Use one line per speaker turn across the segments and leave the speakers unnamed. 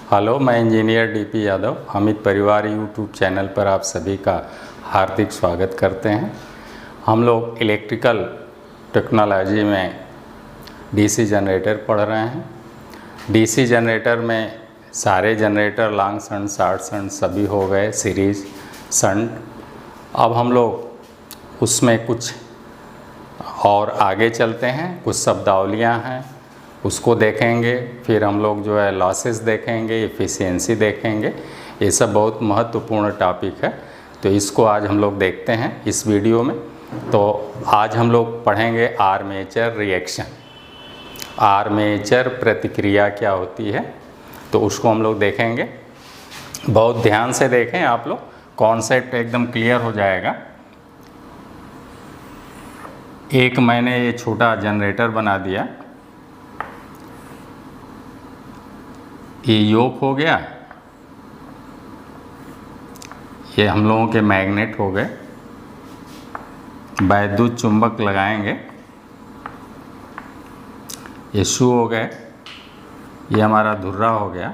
Hello, मैं engineer DP Yadav Amit परिवार YouTube channel पर आप सभी का हार्दिक स्वागत करते हैं। हम लोग इलेक्ट्रिकल टेक्नोलॉजी में डीसी जनरेटर पढ़ रहे हैं। डीसी जनरेटर में सारे generator long shunt, short shunt सभी हो गए, सीरीज शंट। अब हम लोग उसमें कुछ और आगे चलते हैं, कुछ शब्दावलियाँ हैं उसको देखेंगे। फिर हम लोग जो है लॉसेस देखेंगे, एफिशिएंसी देखेंगे। ये सब बहुत महत्वपूर्ण टॉपिक है, तो इसको आज हम लोग देखते हैं इस वीडियो में। तो आज हम लोग पढ़ेंगे आर्मेचर रिएक्शन, आर्मेचर प्रतिक्रिया क्या होती है, तो उसको हम लोग देखेंगे। बहुत ध्यान से देखें आप लोग, कॉन्सेप्ट एकदम क्लियर हो जाएगा। एक मैंने ये छोटा जनरेटर बना दिया, ये योक हो गया, ये हम लोगों के मैग्नेट हो गए। वैद्युत चुंबक लगाएंगे, ये शू हो गए, ये हमारा धुर्रा हो गया।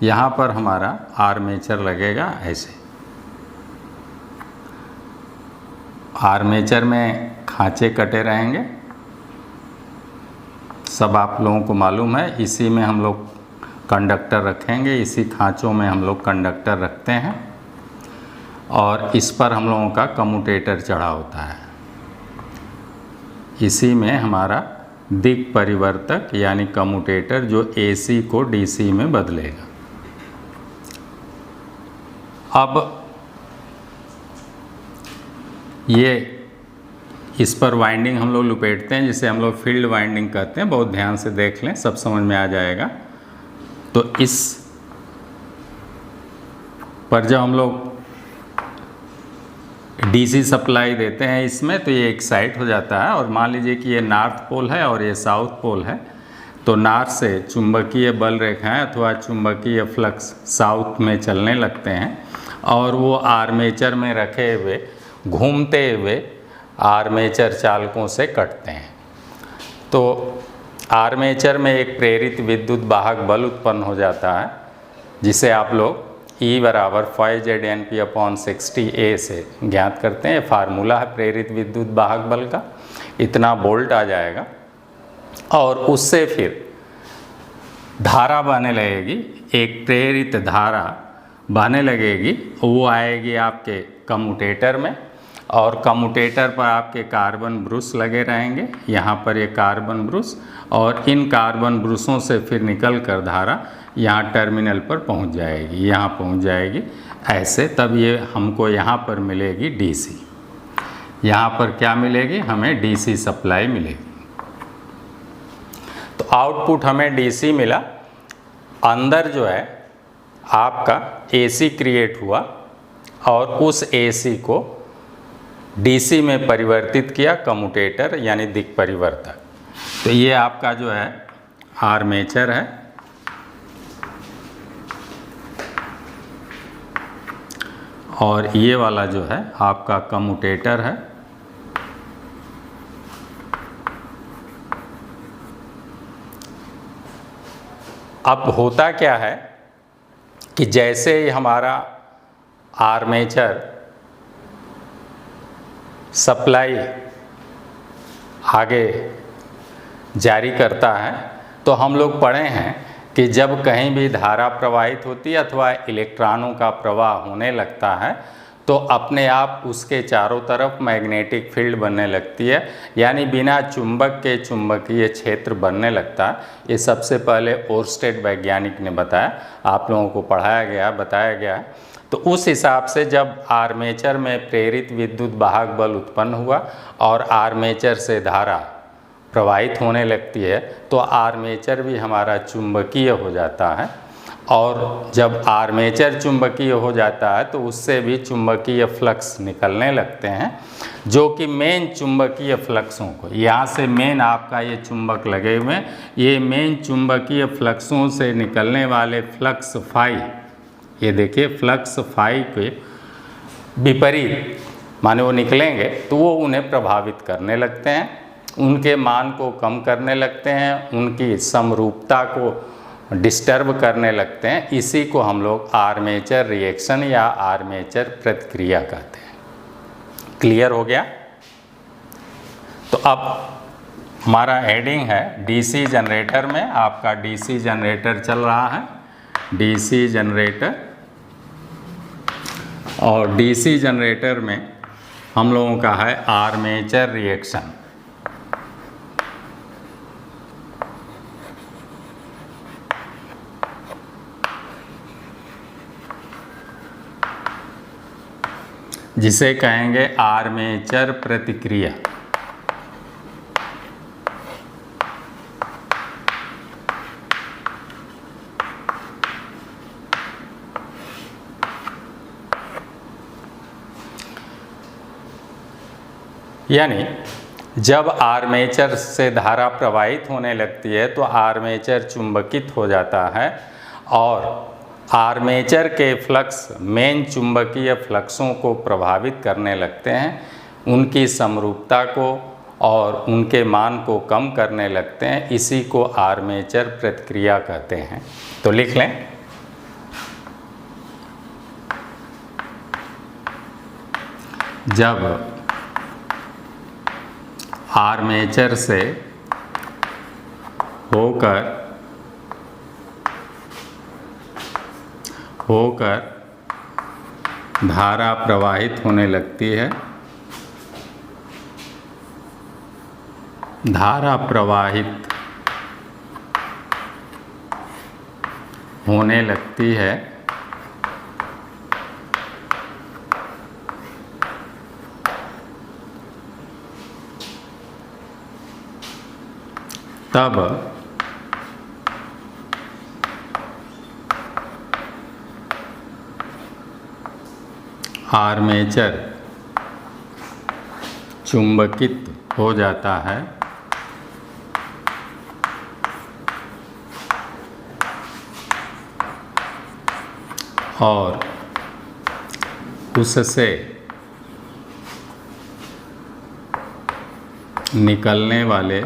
यहाँ पर हमारा आर्मेचर लगेगा ऐसे। आर्मेचर में खांचे कटे रहेंगे, सब आप लोगों को मालूम है। इसी में हम लोग कंडक्टर रखेंगे, इसी खांचों में हम लोग कंडक्टर रखते हैं और इस पर हम लोगों का कम्यूटेटर चढ़ा होता है। इसी में हमारा दिक् परिवर्तक यानी कम्यूटेटर जो एसी को डीसी में बदलेगा। अब ये इस पर वाइंडिंग हम लोग लपेटते हैं, जिसे हम लोग फील्ड वाइंडिंग कहते हैं। बहुत ध्यान से देख लें, सब समझ में आ जाएगा। तो इस पर जब हम लोग डीसी सप्लाई देते हैं इसमें, तो ये एक्साइट हो जाता है। और मान लीजिए कि ये नॉर्थ पोल है और ये साउथ पोल है, तो नॉर्थ से चुंबकीय बल रेखाएं अथवा चुंबकीय फ्लक्स साउथ में चलने लगते हैं और वो आर्मेचर में रखे हुए घूमते हुए आर्मेचर चालकों से कटते हैं। तो आर्मेचर में एक प्रेरित विद्युत वाहक बल उत्पन्न हो जाता है, जिसे आप लोग E बराबर 5ZNP/60A से ज्ञात करते हैं। फार्मूला है प्रेरित विद्युत वाहक बल का, इतना वोल्ट आ जाएगा। और उससे फिर धारा बहने लगेगी, एक प्रेरित धारा बहने लगेगी, वो आएगी आपके कम्यूटेटर में। और कम्यूटेटर पर आपके कार्बन ब्रश लगे रहेंगे, यहाँ पर ये कार्बन ब्रश, और इन कार्बन ब्रशों से फिर निकल कर धारा यहाँ टर्मिनल पर पहुँच जाएगी, यहाँ पहुँच जाएगी ऐसे। तब ये हमको यहाँ पर मिलेगी डीसी। यहाँ पर क्या मिलेगी? हमें डीसी सप्लाई मिलेगी। तो आउटपुट हमें डीसी मिला। अंदर जो है आपका एसी क्रिएट हुआ और उस एसी को डीसी में परिवर्तित किया कम्यूटेटर यानी दिक् परिवर्तक। तो ये आपका जो है आर्मेचर है, और ये वाला जो है आपका कम्यूटेटर है। अब होता क्या है कि जैसे ही हमारा आर्मेचर सप्लाई आगे जारी करता है, तो हम लोग पढ़े हैं कि जब कहीं भी धारा प्रवाहित होती है अथवा इलेक्ट्रॉनों का प्रवाह होने लगता है, तो अपने आप उसके चारों तरफ मैग्नेटिक फील्ड बनने लगती है, यानी बिना चुंबक के चुंबकीय क्षेत्र बनने लगता है। ये सबसे पहले ओरस्टेड वैज्ञानिक ने बताया, आप लोगों को पढ़ाया गया, बताया गया। तो उस हिसाब से जब आर्मेचर में प्रेरित विद्युत वाहक बल उत्पन्न हुआ और आर्मेचर से धारा प्रवाहित होने लगती है, तो आर्मेचर भी हमारा चुंबकीय हो जाता है। और जब आर्मेचर चुंबकीय हो जाता है, तो उससे भी चुंबकीय फ्लक्स निकलने लगते हैं, जो कि मेन चुंबकीय फ्लक्सों को, यहाँ से मेन आपका ये चुंबक लगे हुए हैं, ये मेन चुंबकीय फ्लक्सों से निकलने वाले फ्लक्स फाई, ये देखिए फ्लक्स फाई के विपरीत माने वो निकलेंगे, तो वो उन्हें प्रभावित करने लगते हैं, उनके मान को कम करने लगते हैं, उनकी समरूपता को डिस्टर्ब करने लगते हैं, इसी को हम लोग आर्मेचर रिएक्शन या आर्मेचर प्रतिक्रिया कहते हैं। क्लियर हो गया? तो अब हमारा हेडिंग है डीसी जनरेटर में, आपका डीसी जनरेटर चल रहा है, डीसी जनरेटर। और डीसी जनरेटर में हम लोगों का है आर्मेचर रिएक्शन। जिसे कहेंगे आर्मेचर प्रतिक्रिया। यानी जब आर्मेचर से धारा प्रवाहित होने लगती है तो आर्मेचर चुंबकित हो जाता है और आर्मेचर के फ्लक्स मेन चुंबकीय फ्लक्सों को प्रभावित करने लगते हैं, उनकी समरूपता को और उनके मान को कम करने लगते हैं। इसी को आर्मेचर प्रतिक्रिया कहते हैं। तो लिख लें, जब आर्मेचर से होकर धारा प्रवाहित होने लगती है, धारा प्रवाहित होने लगती है तब आर्मेचर चुंबकित हो जाता है और उससे निकलने वाले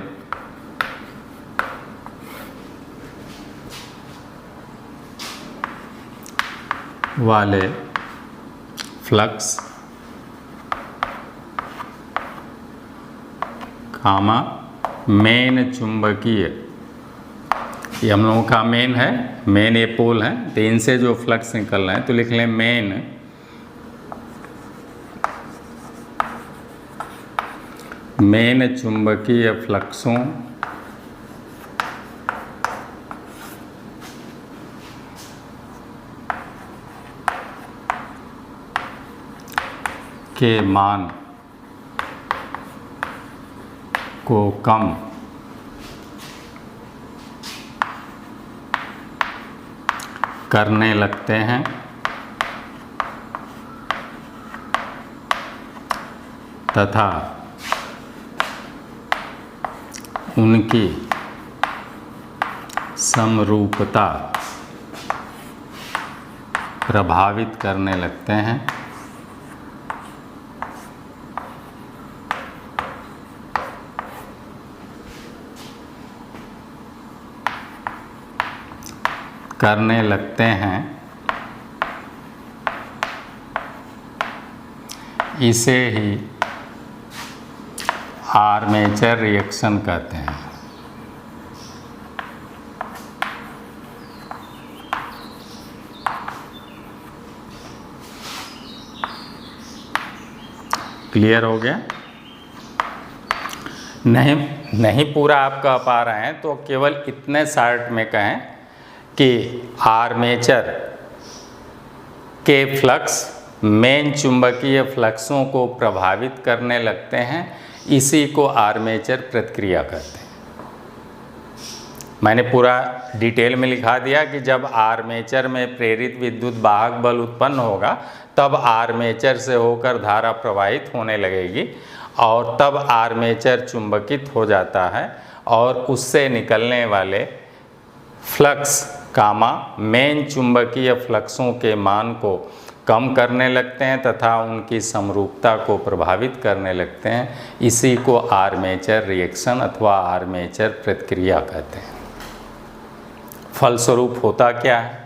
फ्लक्स कामा मेन चुंबकीय, ये हम लोगों का मेन है, मेन ये पोल है, तो इनसे जो फ्लक्स निकल रहे हैं तो लिख लें मेन चुंबकीय फ्लक्सों के मान को कम करने लगते हैं तथा उनकी समरूपता प्रभावित करने लगते हैं। इसे ही आर्मेचर रिएक्शन कहते हैं। क्लियर हो गया? नहीं पूरा आप कह पा रहे हैं तो केवल इतने शॉर्ट में कहें कि आर्मेचर के फ्लक्स मेन चुंबकीय फ्लक्सों को प्रभावित करने लगते हैं, इसी को आर्मेचर प्रतिक्रिया कहते हैं। मैंने पूरा डिटेल में लिखा दिया कि जब आर्मेचर में प्रेरित विद्युत वाहक बल उत्पन्न होगा तब आर्मेचर से होकर धारा प्रवाहित होने लगेगी और तब आर्मेचर चुंबकित हो जाता है और उससे निकलने वाले फ्लक्स कामा मेन चुंबकीय फ्लक्सों के मान को कम करने लगते हैं तथा उनकी समरूपता को प्रभावित करने लगते हैं। इसी को आर्मेचर रिएक्शन अथवा आर्मेचर प्रतिक्रिया कहते हैं। फलस्वरूप होता क्या है।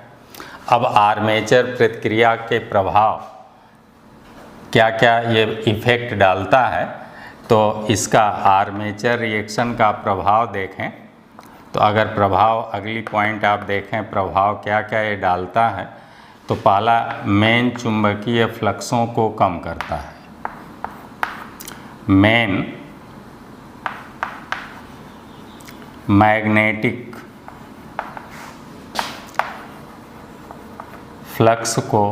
अब आर्मेचर प्रतिक्रिया के प्रभाव क्या क्या ये इफ़ेक्ट डालता है, तो इसका आर्मेचर रिएक्शन का प्रभाव देखें तो अगर प्रभाव अगली पॉइंट आप देखें प्रभाव क्या क्या ये डालता है, तो पहला मेन चुंबकीय फ्लक्सों को कम करता है। मेन मैग्नेटिक फ्लक्स को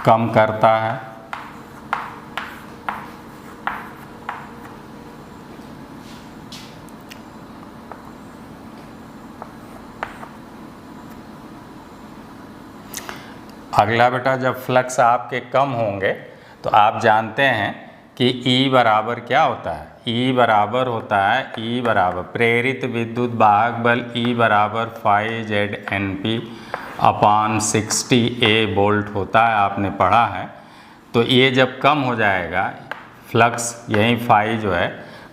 कम करता है। अगला बेटा, जब फ्लक्स आपके कम होंगे तो आप जानते हैं कि E बराबर क्या होता है। E बराबर होता है, E बराबर प्रेरित विद्युत वाहक बल E बराबर phi ZNP upon 60A volt होता है, आपने पढ़ा है। तो ये जब कम हो जाएगा फ्लक्स, यही फाई जो है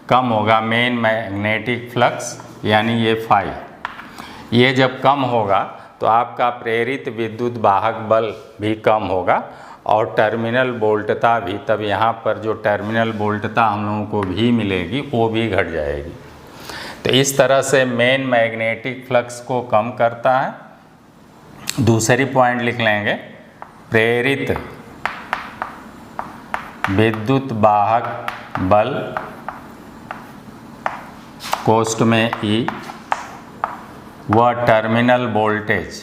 कम होगा, मेन मैग्नेटिक फ्लक्स यानी ये फाई, ये जब कम होगा तो आपका प्रेरित विद्युत वाहक बल भी कम होगा और टर्मिनल वोल्टता भी, तब यहाँ पर जो टर्मिनल वोल्टता हम लोगों को भी मिलेगी वो भी घट जाएगी। तो इस तरह से मेन मैग्नेटिक फ्लक्स को कम करता है। दूसरी पॉइंट लिख लेंगे, प्रेरित विद्युत वाहक बल कोष्ठ में E व टर्मिनल वोल्टेज,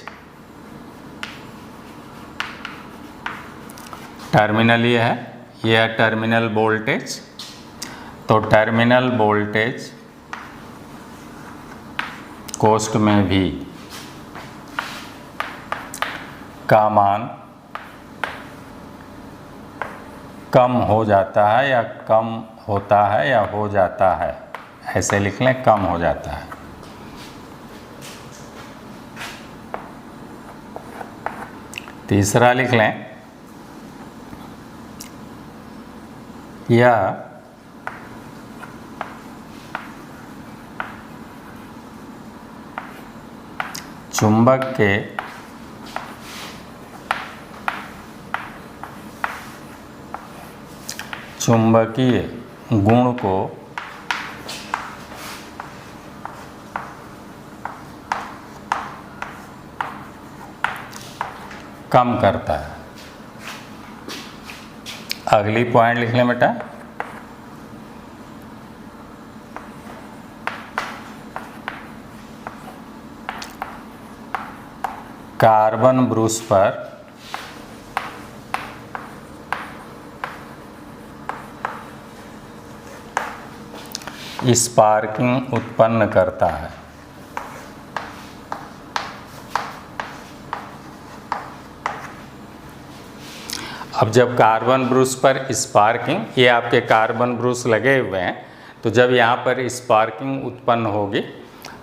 टर्मिनल ये है टर्मिनल वोल्टेज, तो टर्मिनल वोल्टेज कोष्ठ में भी का मान कम हो जाता है या कम होता है या हो जाता है, ऐसे लिख लें, कम हो जाता है। तीसरा लिख लें, यह चुंबक के चुंबकीय गुण को कम करता है। अगली पॉइंट लिख लें बेटा, कार्बन ब्रूस पर स्पार्किंग उत्पन्न करता है। अब जब कार्बन ब्रूस पर स्पार्किंग, ये आपके कार्बन ब्रूस लगे हुए हैं, तो जब यहाँ पर स्पार्किंग उत्पन्न होगी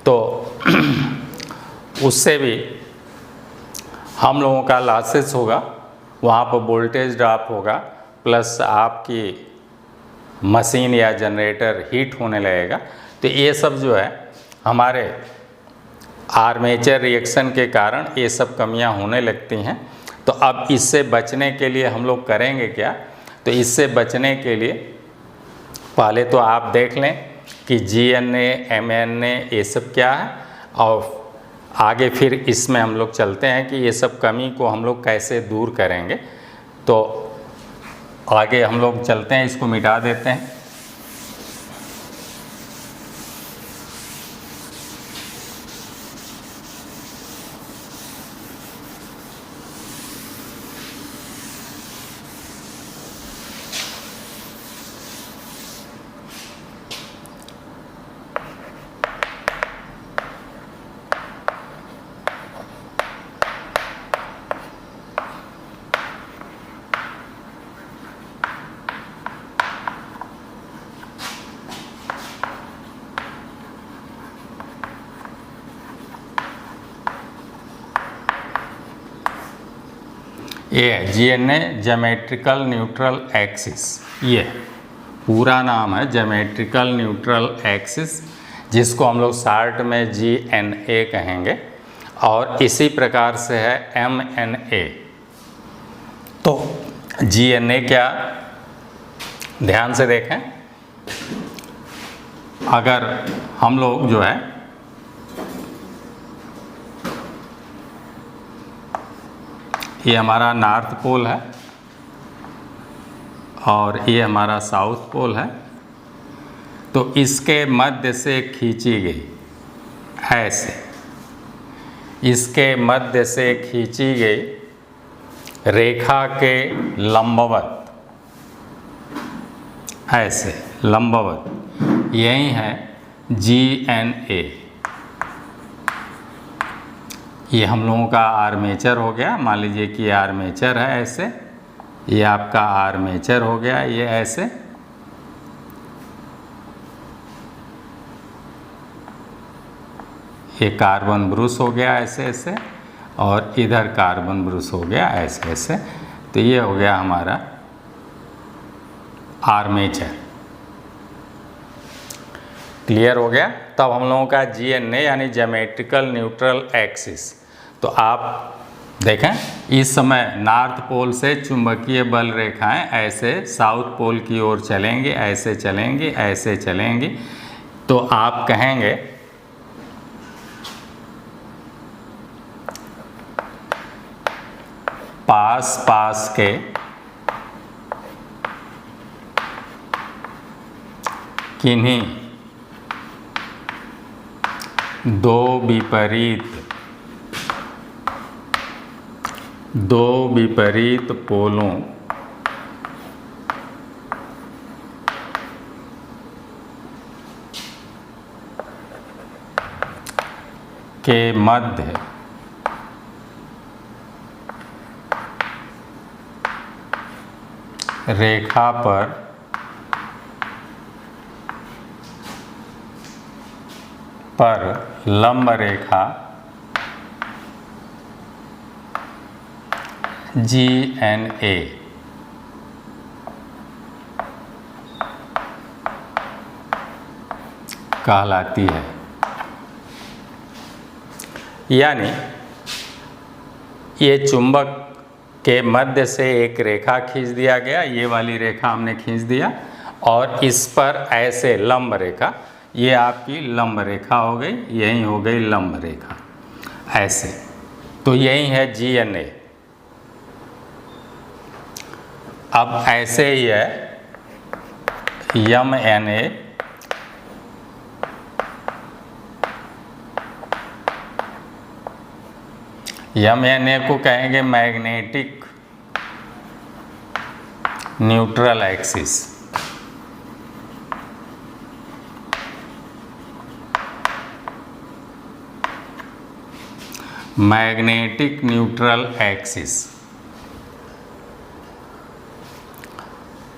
तो उससे भी हम लोगों का लॉसेस होगा, वहाँ पर वोल्टेज ड्रॉप होगा, प्लस आपकी मशीन या जनरेटर हीट होने लगेगा। तो ये सब जो है हमारे आर्मेचर रिएक्शन के कारण ये सब कमियां होने लगती हैं। तो अब इससे बचने के लिए हम लोग करेंगे क्या, तो इससे बचने के लिए पहले तो आप देख लें कि GNA, MNA ये सब क्या है, और आगे फिर इसमें हम लोग चलते हैं कि ये सब कमी को हम लोग कैसे दूर करेंगे। तो आगे हम लोग चलते हैं, इसको मिटा देते हैं। ये GNA ज्योमेट्रिकल न्यूट्रल एक्सिस, ये पूरा नाम है ज्योमेट्रिकल न्यूट्रल एक्सिस। जिसको हम लोग शार्ट में GNA कहेंगे, और इसी प्रकार से है MNA। तो GNA क्या, ध्यान से देखें, अगर हम लोग जो है ये हमारा नॉर्थ पोल है और ये हमारा साउथ पोल है, तो इसके मध्य से खींची गई, ऐसे इसके मध्य से खींची गई रेखा के लंबवत, ऐसे लंबवत, यही है GNA। ये हम लोगों का आर्मेचर हो गया, मान लीजिए कि आर्मेचर है ऐसे, ये आपका आर्मेचर हो गया, ये ऐसे, ये कार्बन ब्रूस हो गया ऐसे ऐसे, और इधर कार्बन ब्रूस हो गया ऐसे ऐसे। तो ये हो गया हमारा आर्मेचर। क्लियर हो गया। तब हम लोगों का GNA यानी ज्योमेट्रिकल न्यूट्रल एक्सिस। तो आप देखें, इस समय नॉर्थ पोल से चुंबकीय बल रेखाएं ऐसे साउथ पोल की ओर चलेंगी, ऐसे चलेंगी, ऐसे चलेंगी। तो आप कहेंगे पास पास के किन्हीं दो विपरीत पोलों के मध्य रेखा पर लंब रेखा GNA कहलाती है। यानी ये चुंबक के मध्य से एक रेखा खींच दिया गया, ये वाली रेखा हमने खींच दिया, और इस पर ऐसे लंब रेखा, ये आपकी लंब रेखा हो गई, यही हो गई लंब रेखा ऐसे। तो यही है GNA। अब ऐसे ही है MNA, MNA को कहेंगे magnetic neutral axis. Magnetic neutral axis.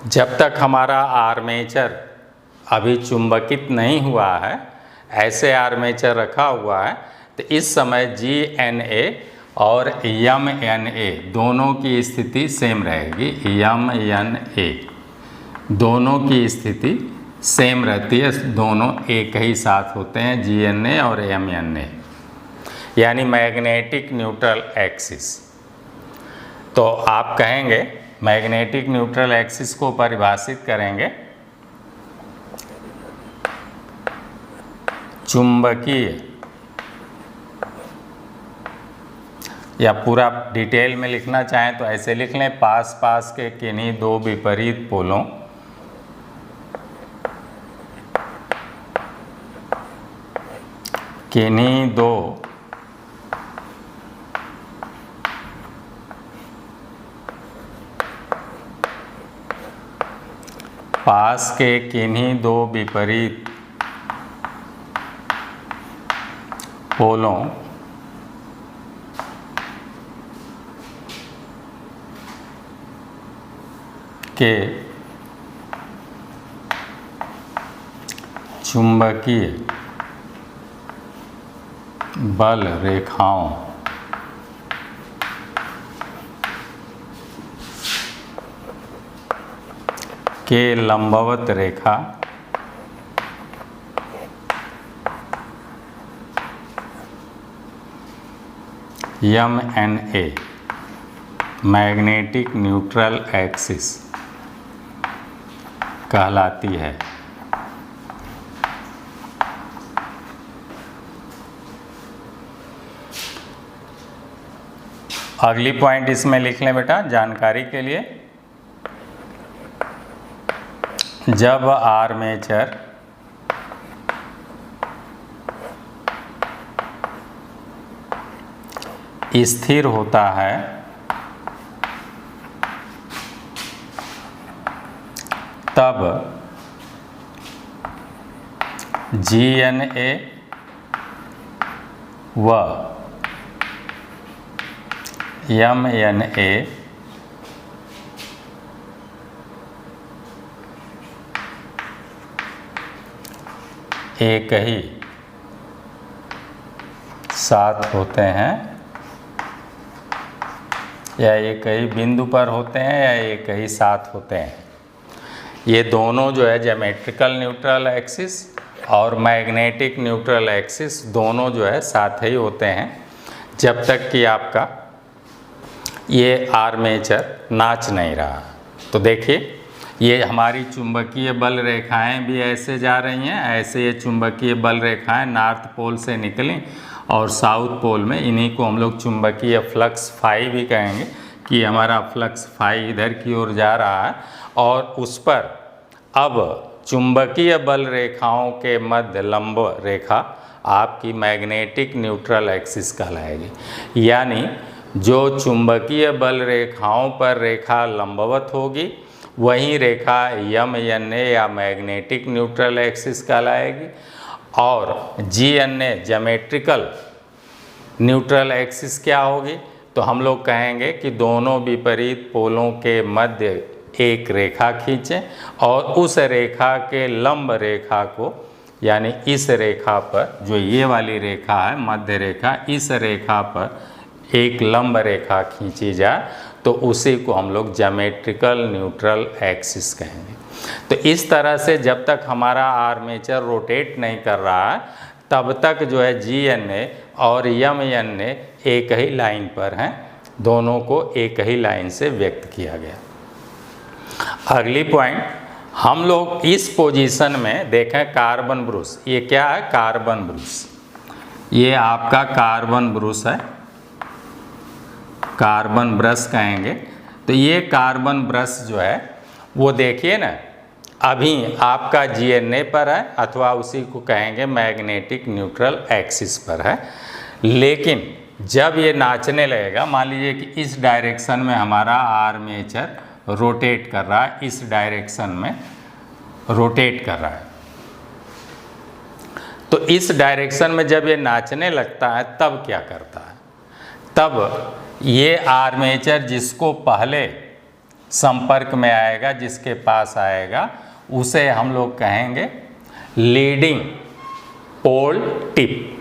जब तक हमारा आर्मेचर अभी चुंबकित नहीं हुआ है, ऐसे आर्मेचर रखा हुआ है, तो इस समय GNA और MNA दोनों की स्थिति सेम रहेगी। MNA दोनों की स्थिति सेम रहती है, दोनों एक ही साथ होते हैं, GNA और MNA, यानी मैग्नेटिक न्यूट्रल एक्सिस। तो आप कहेंगे, मैग्नेटिक न्यूट्रल एक्सिस को परिभाषित करेंगे चुंबकीय, या पूरा डिटेल में लिखना चाहें तो ऐसे लिख लें, पास पास के किन्हीं दो विपरीत पोलों किन्हीं दो पास के किन्हीं दो विपरीत पोलों के चुंबकीय बल रेखाओं के लंबवत रेखा M N a magnetic neutral axis कहलाती है। अगली पॉइंट इसमें लिख लें बेटा जानकारी के लिए। जब आर्मेचर स्थिर होता है तब GNA व MNA एक ही साथ होते हैं या एक ही बिंदु पर होते हैं या एक ही साथ होते हैं। ये दोनों जो है ज्योमेट्रिकल न्यूट्रल एक्सिस और मैग्नेटिक न्यूट्रल एक्सिस दोनों जो है साथ ही होते हैं जब तक कि आपका ये आर्मेचर नाच नहीं रहा। तो देखिए ये हमारी चुंबकीय बल रेखाएं भी ऐसे जा रही हैं, ऐसे ये चुंबकीय बल रेखाएं नॉर्थ पोल से निकली और साउथ पोल में, इन्हीं को हम लोग चुंबकीय फ्लक्स फाई भी कहेंगे कि हमारा फ्लक्स फाई इधर की ओर जा रहा है और उस पर अब चुंबकीय बल रेखाओं के मध्य लंब रेखा आपकी मैग्नेटिक न्यूट्रल एक्सिस कहलाएगी। यानी जो चुंबकीय बल रेखाओं पर रेखा लंबवत होगी वही रेखा MNA या मैग्नेटिक न्यूट्रल एक्सिस कहलाएगी और GNA ज्योमेट्रिकल न्यूट्रल एक्सिस क्या होगी, तो हम लोग कहेंगे कि दोनों विपरीत पोलों के मध्य एक रेखा खींचें और उस रेखा के लंब रेखा को, यानी इस रेखा पर जो ये वाली रेखा है मध्य रेखा, इस रेखा पर एक लंब रेखा खींची जाए तो उसी को हम लोग ज्योमेट्रिकल न्यूट्रल एक्सिस कहेंगे। तो इस तरह से जब तक हमारा आर्मेचर रोटेट नहीं कर रहा है तब तक जो है GNA और MNA एक ही लाइन पर हैं, दोनों को एक ही लाइन से व्यक्त किया गया। अगली पॉइंट, हम लोग इस पोजीशन में देखें कार्बन ब्रुश। ये क्या है? Carbon brush. ये आपका कार्बन ब्रुश है, कार्बन ब्रश कहेंगे। तो ये कार्बन ब्रश जो है वो देखिए ना, अभी आपका GNA पर है अथवा उसी को कहेंगे मैग्नेटिक न्यूट्रल एक्सिस पर है, लेकिन जब ये नाचने लगेगा, मान लीजिए कि इस डायरेक्शन में हमारा आर्मेचर रोटेट कर रहा है, इस डायरेक्शन में रोटेट कर रहा है, तो इस डायरेक्शन में जब ये नाचने लगता है तब क्या करता है? तब ये आर्मेचर जिसको पहले संपर्क में आएगा, जिसके पास आएगा, उसे हम लोग कहेंगे लीडिंग पोल टिप।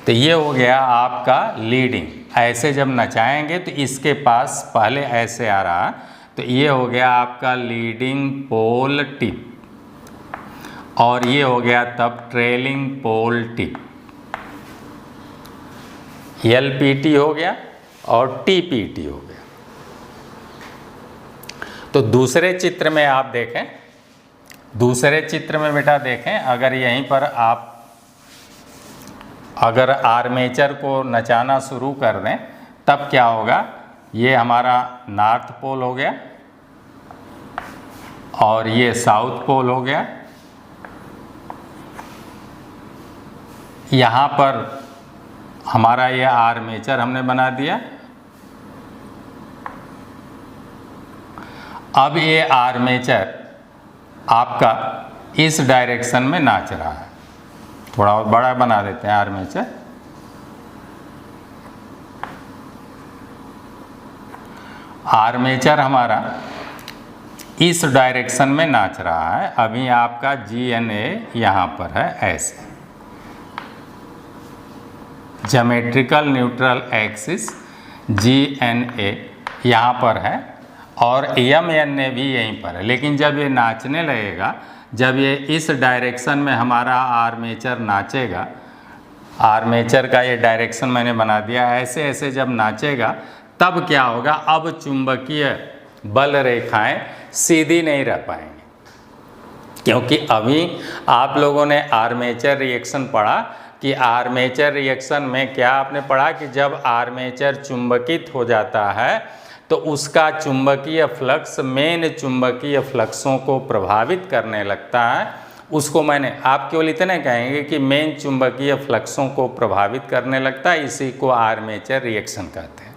तो ये हो गया आपका लीडिंग। ऐसे जब नचाएंगे तो इसके पास पहले ऐसे आ रहा, तो ये हो गया आपका लीडिंग पोल टिप और ये हो गया तब ट्रेलिंग पोल टिप। LPT हो गया और TPT हो गया। तो दूसरे चित्र में आप देखें, दूसरे चित्र में बेटा देखें, अगर यहीं पर आप अगर आर्मेचर को नचाना शुरू कर दें तब क्या होगा? ये हमारा नॉर्थ पोल हो गया और ये साउथ पोल हो गया। यहाँ पर हमारा ये आर्मेचर हमने बना दिया। अब ये आर्मेचर आपका इस डायरेक्शन में नाच रहा है। थोड़ा और बड़ा बना देते हैं आर्मेचर। आर्मेचर हमारा इस डायरेक्शन में नाच रहा है। अभी आपका GNA यहाँ पर है, ऐसे ज्योमेट्रिकल न्यूट्रल एक्सिस GNA यहाँ पर है और MNA भी यहीं पर है। लेकिन जब ये नाचने लगेगा, जब ये इस डायरेक्शन में हमारा आर्मेचर नाचेगा आर्मेचर का ये डायरेक्शन मैंने बना दिया। ऐसे ऐसे जब नाचेगा तब क्या होगा, अब चुंबकीय बल रेखाएं सीधी नहीं रह पाएंगी, क्योंकि अभी आप लोगों ने आर्मेचर रिएक्शन पढ़ा कि आर्मेचर रिएक्शन में क्या आपने पढ़ा कि जब आर्मेचर चुंबकित हो जाता है तो उसका चुंबकीय फ्लक्स मेन चुंबकीय फ्लक्सों को प्रभावित करने लगता है। उसको मैंने आप केवल इतने कहेंगे कि मेन चुंबकीय फ्लक्सों को प्रभावित करने लगता है, इसी को आर्मेचर रिएक्शन कहते हैं।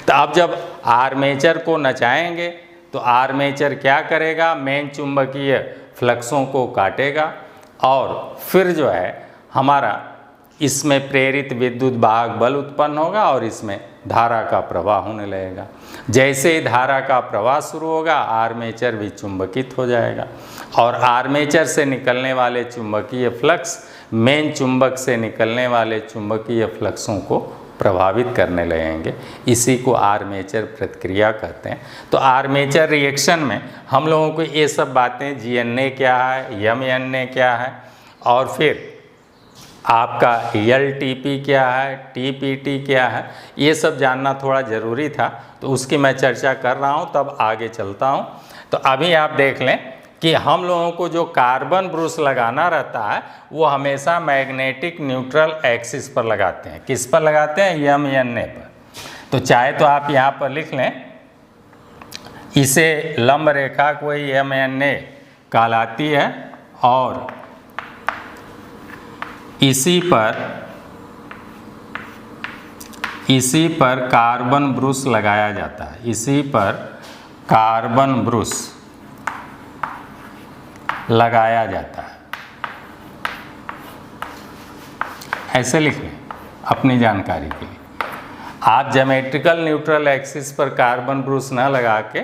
तो अब जब आर्मेचर को नचाएंगे तो आर्मेचर क्या करेगा, मेन चुंबकीय फ्लक्सों को काटेगा और फिर जो है हमारा इसमें प्रेरित विद्युत वाहक बल उत्पन्न होगा और इसमें धारा का प्रवाह होने लगेगा। जैसे ही धारा का प्रवाह शुरू होगा आर्मेचर भी चुंबकित हो जाएगा और आर्मेचर से निकलने वाले चुंबकीय फ्लक्स मेन चुंबक से निकलने वाले चुंबकीय फ्लक्सों को प्रभावित करने लगेंगे। इसी को आर्मेचर प्रतिक्रिया कहते हैं। तो आर्मेचर रिएक्शन में हम लोगों को ये सब बातें GNA क्या है, MNA क्या है और फिर आपका LTP क्या है, TPT क्या है, ये सब जानना थोड़ा ज़रूरी था, तो उसकी मैं चर्चा कर रहा हूँ। तब आगे चलता हूँ। तो अभी आप देख लें कि हम लोगों को जो कार्बन ब्रूस लगाना रहता है वो हमेशा मैग्नेटिक न्यूट्रल एक्सिस पर लगाते हैं। किस पर लगाते हैं, MNA पर। तो चाहे तो आप यहाँ पर लिख लें, इसे लंब रेखा कोई MNA कहलाती है और इसी पर कार्बन ब्रूस लगाया जाता है। इसी पर कार्बन ब्रूस लगाया जाता है। ऐसे लिख लें अपनी जानकारी के लिए। आप ज्योमेट्रिकल न्यूट्रल एक्सिस पर कार्बन ब्रूस न लगा के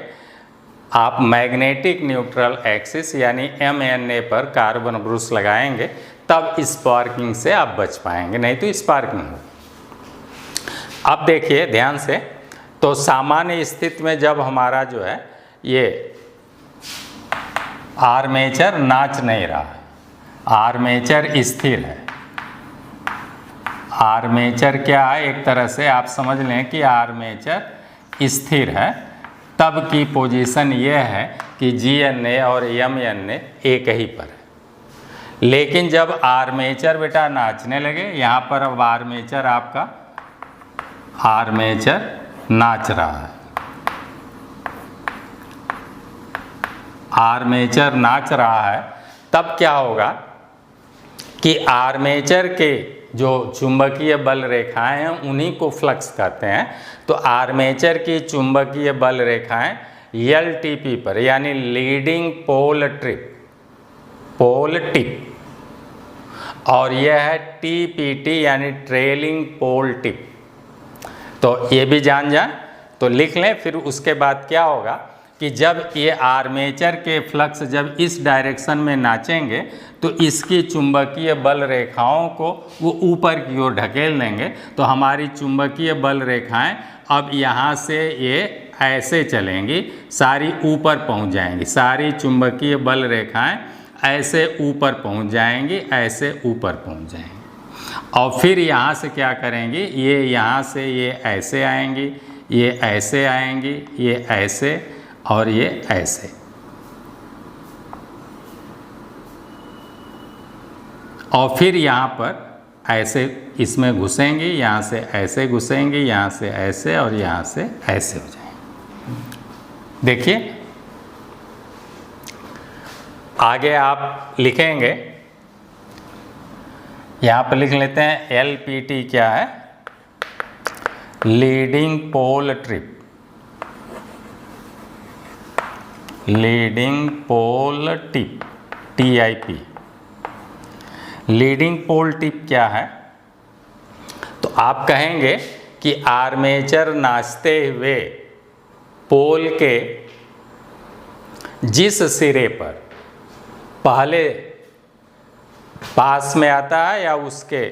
आप मैग्नेटिक न्यूट्रल एक्सिस यानी MNA पर कार्बन ब्रूस लगाएंगे, तब स्पार्किंग से आप बच पाएंगे, नहीं तो स्पार्किंग हो। अब देखिए ध्यान से, तो सामान्य स्थिति में जब हमारा जो है ये आर्मेचर नाच नहीं रहा है, आर्मेचर स्थिर है। आर्मेचर क्या है, एक तरह से आप समझ लें कि आर्मेचर स्थिर है। तब की पोजीशन ये है कि GNA और MNA एक ही पर है। लेकिन जब आर्मेचर बेटा नाचने लगे, यहाँ पर अब आर्मेचर आपका आर्मेचर नाच रहा है, आर्मेचर नाच रहा है, तब क्या होगा कि आर्मेचर के जो चुंबकीय बल रेखाएं हैं उन्हीं को फ्लक्स कहते हैं। तो आर्मेचर की चुंबकीय बल रेखाएं LTP पर यानी लीडिंग पोल टिप और यह है TPT यानी ट्रेलिंग पोल टिप। तो ये भी जान जाए तो लिख लें। फिर उसके बाद क्या होगा कि जब ये आर्मेचर के फ्लक्स जब इस डायरेक्शन में नाचेंगे तो इसकी चुंबकीय बल रेखाओं को वो ऊपर की ओर ढकेल देंगे। तो हमारी चुंबकीय बल रेखाएं अब यहाँ से ये ऐसे चलेंगी, सारी ऊपर पहुँच जाएंगी। सारी चुंबकीय बल रेखाएं ऐसे ऊपर पहुँच जाएंगी, ऐसे ऊपर पहुँच जाएंगी। और फिर यहाँ से क्या करेंगी, ये यहाँ से ये ऐसे आएंगी, ये ऐसे आएंगी, ये ऐसे और ये ऐसे। और फिर यहाँ पर ऐसे इसमें घुसेंगी, यहाँ से ऐसे घुसेंगी, यहाँ से ऐसे और यहाँ से ऐसे हो जाएंगे। देखिए आगे आप लिखेंगे, यहाँ पर लिख लेते हैं LPT क्या है, लीडिंग पोल ट्रिप, लीडिंग पोल टिप TIP। लीडिंग पोल टिप क्या है, तो आप कहेंगे कि आर्मेचर नाचते हुए पोल के जिस सिरे पर पहले पास में आता है या उसके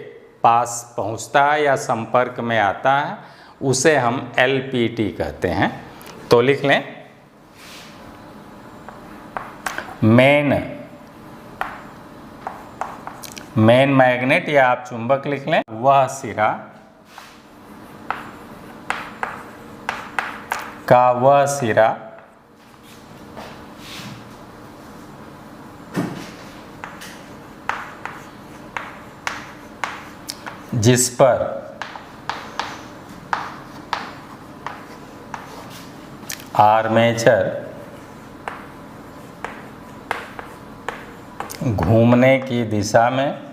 पास पहुंचता है या संपर्क में आता है उसे हम LPT कहते हैं। तो लिख लें मेन मेन मैग्नेट या आप चुंबक लिख लें, वह सिरा का वह सिरा जिस पर आर्मेचर घूमने की दिशा में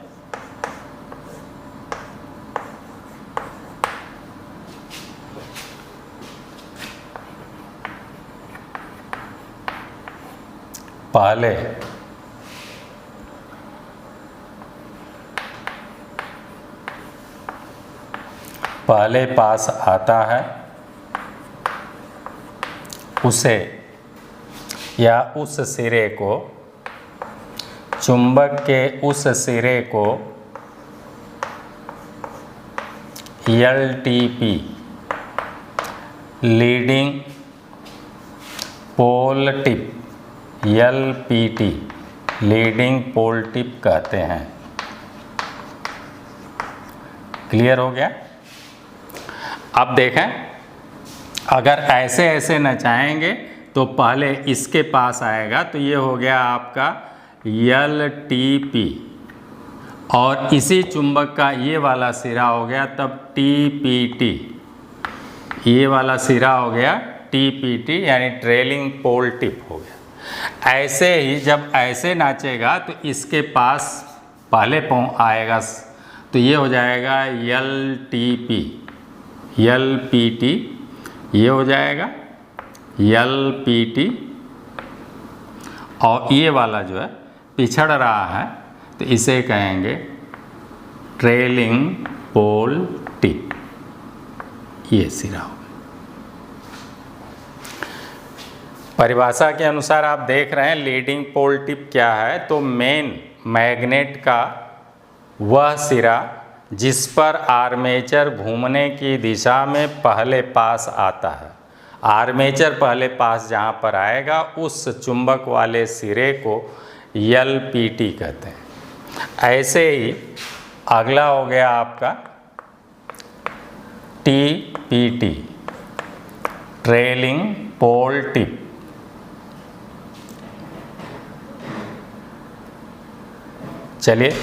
पहले पास आता है, उसे या उस सिरे को, चुंबक के उस सिरे को LTP लीडिंग पोल टिप, LPT लीडिंग पोल टिप कहते हैं। क्लियर हो गया? अब देखें, अगर ऐसे ऐसे नचाएंगे तो पहले इसके पास आएगा, तो ये हो गया आपका LTP, और इसी चुंबक का ये वाला सिरा हो गया तब TPT, ये वाला सिरा हो गया TPT यानी ट्रेलिंग पोल टिप हो गया। ऐसे ही जब ऐसे नाचेगा तो इसके पास पहले आएगा, तो ये हो जाएगा LTP, LPT, ये हो जाएगा LPT, और ये वाला जो है पिछड़ रहा है तो इसे कहेंगे ट्रेलिंग पोल टिप, ये सिरा हो। परिभाषा के अनुसार आप देख रहे हैं लीडिंग पोल टिप क्या है, तो मेन मैग्नेट का वह सिरा जिस पर आर्मेचर घूमने की दिशा में पहले पास आता है, आर्मेचर पहले पास जहाँ पर आएगा उस चुंबक वाले सिरे को LPT कहते हैं। ऐसे ही अगला हो गया आपका TPT ट्रेलिंग पोल टिप। चलिए,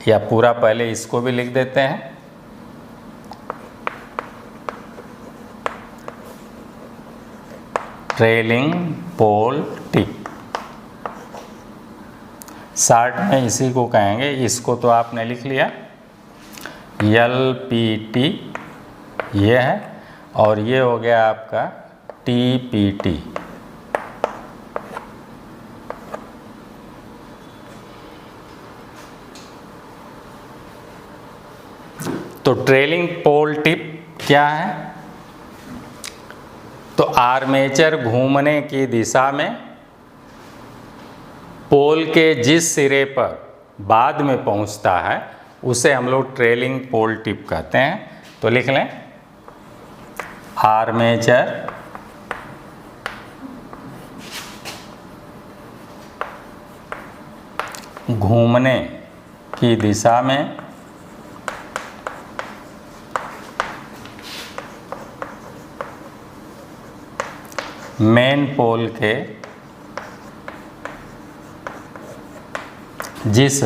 या पूरा पहले इसको भी लिख देते हैं, ट्रेलिंग पोल टिप। शॉर्ट में इसी को कहेंगे, इसको तो आपने लिख लिया LPT ये है, और ये हो गया आपका TPT। तो ट्रेलिंग पोल टिप क्या है? तो आर्मेचर घूमने की दिशा में पोल के जिस सिरे पर बाद में पहुंचता है उसे हम लोग ट्रेलिंग पोल टिप कहते हैं। तो लिख लें, आर्मेचर घूमने की दिशा में मेन पोल के जिस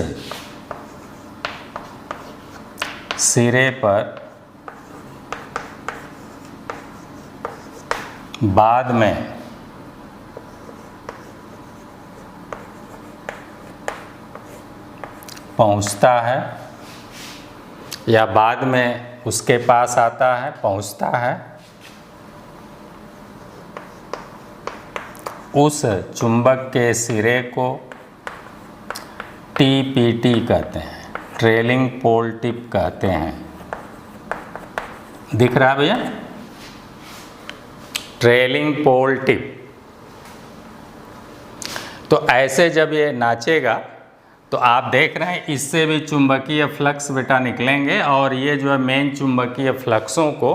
सिरे पर बाद में पहुंचता है या बाद में उसके पास आता है, पहुंचता है, उस चुंबक के सिरे को TPT कहते हैं, ट्रेलिंग पोल टिप कहते हैं। दिख रहा है भैया? ट्रेलिंग पोल टिप। तो ऐसे जब ये नाचेगा तो आप देख रहे हैं इससे भी चुंबकीय फ्लक्स बेटा निकलेंगे, और ये जो है मेन चुंबकीय फ्लक्सों को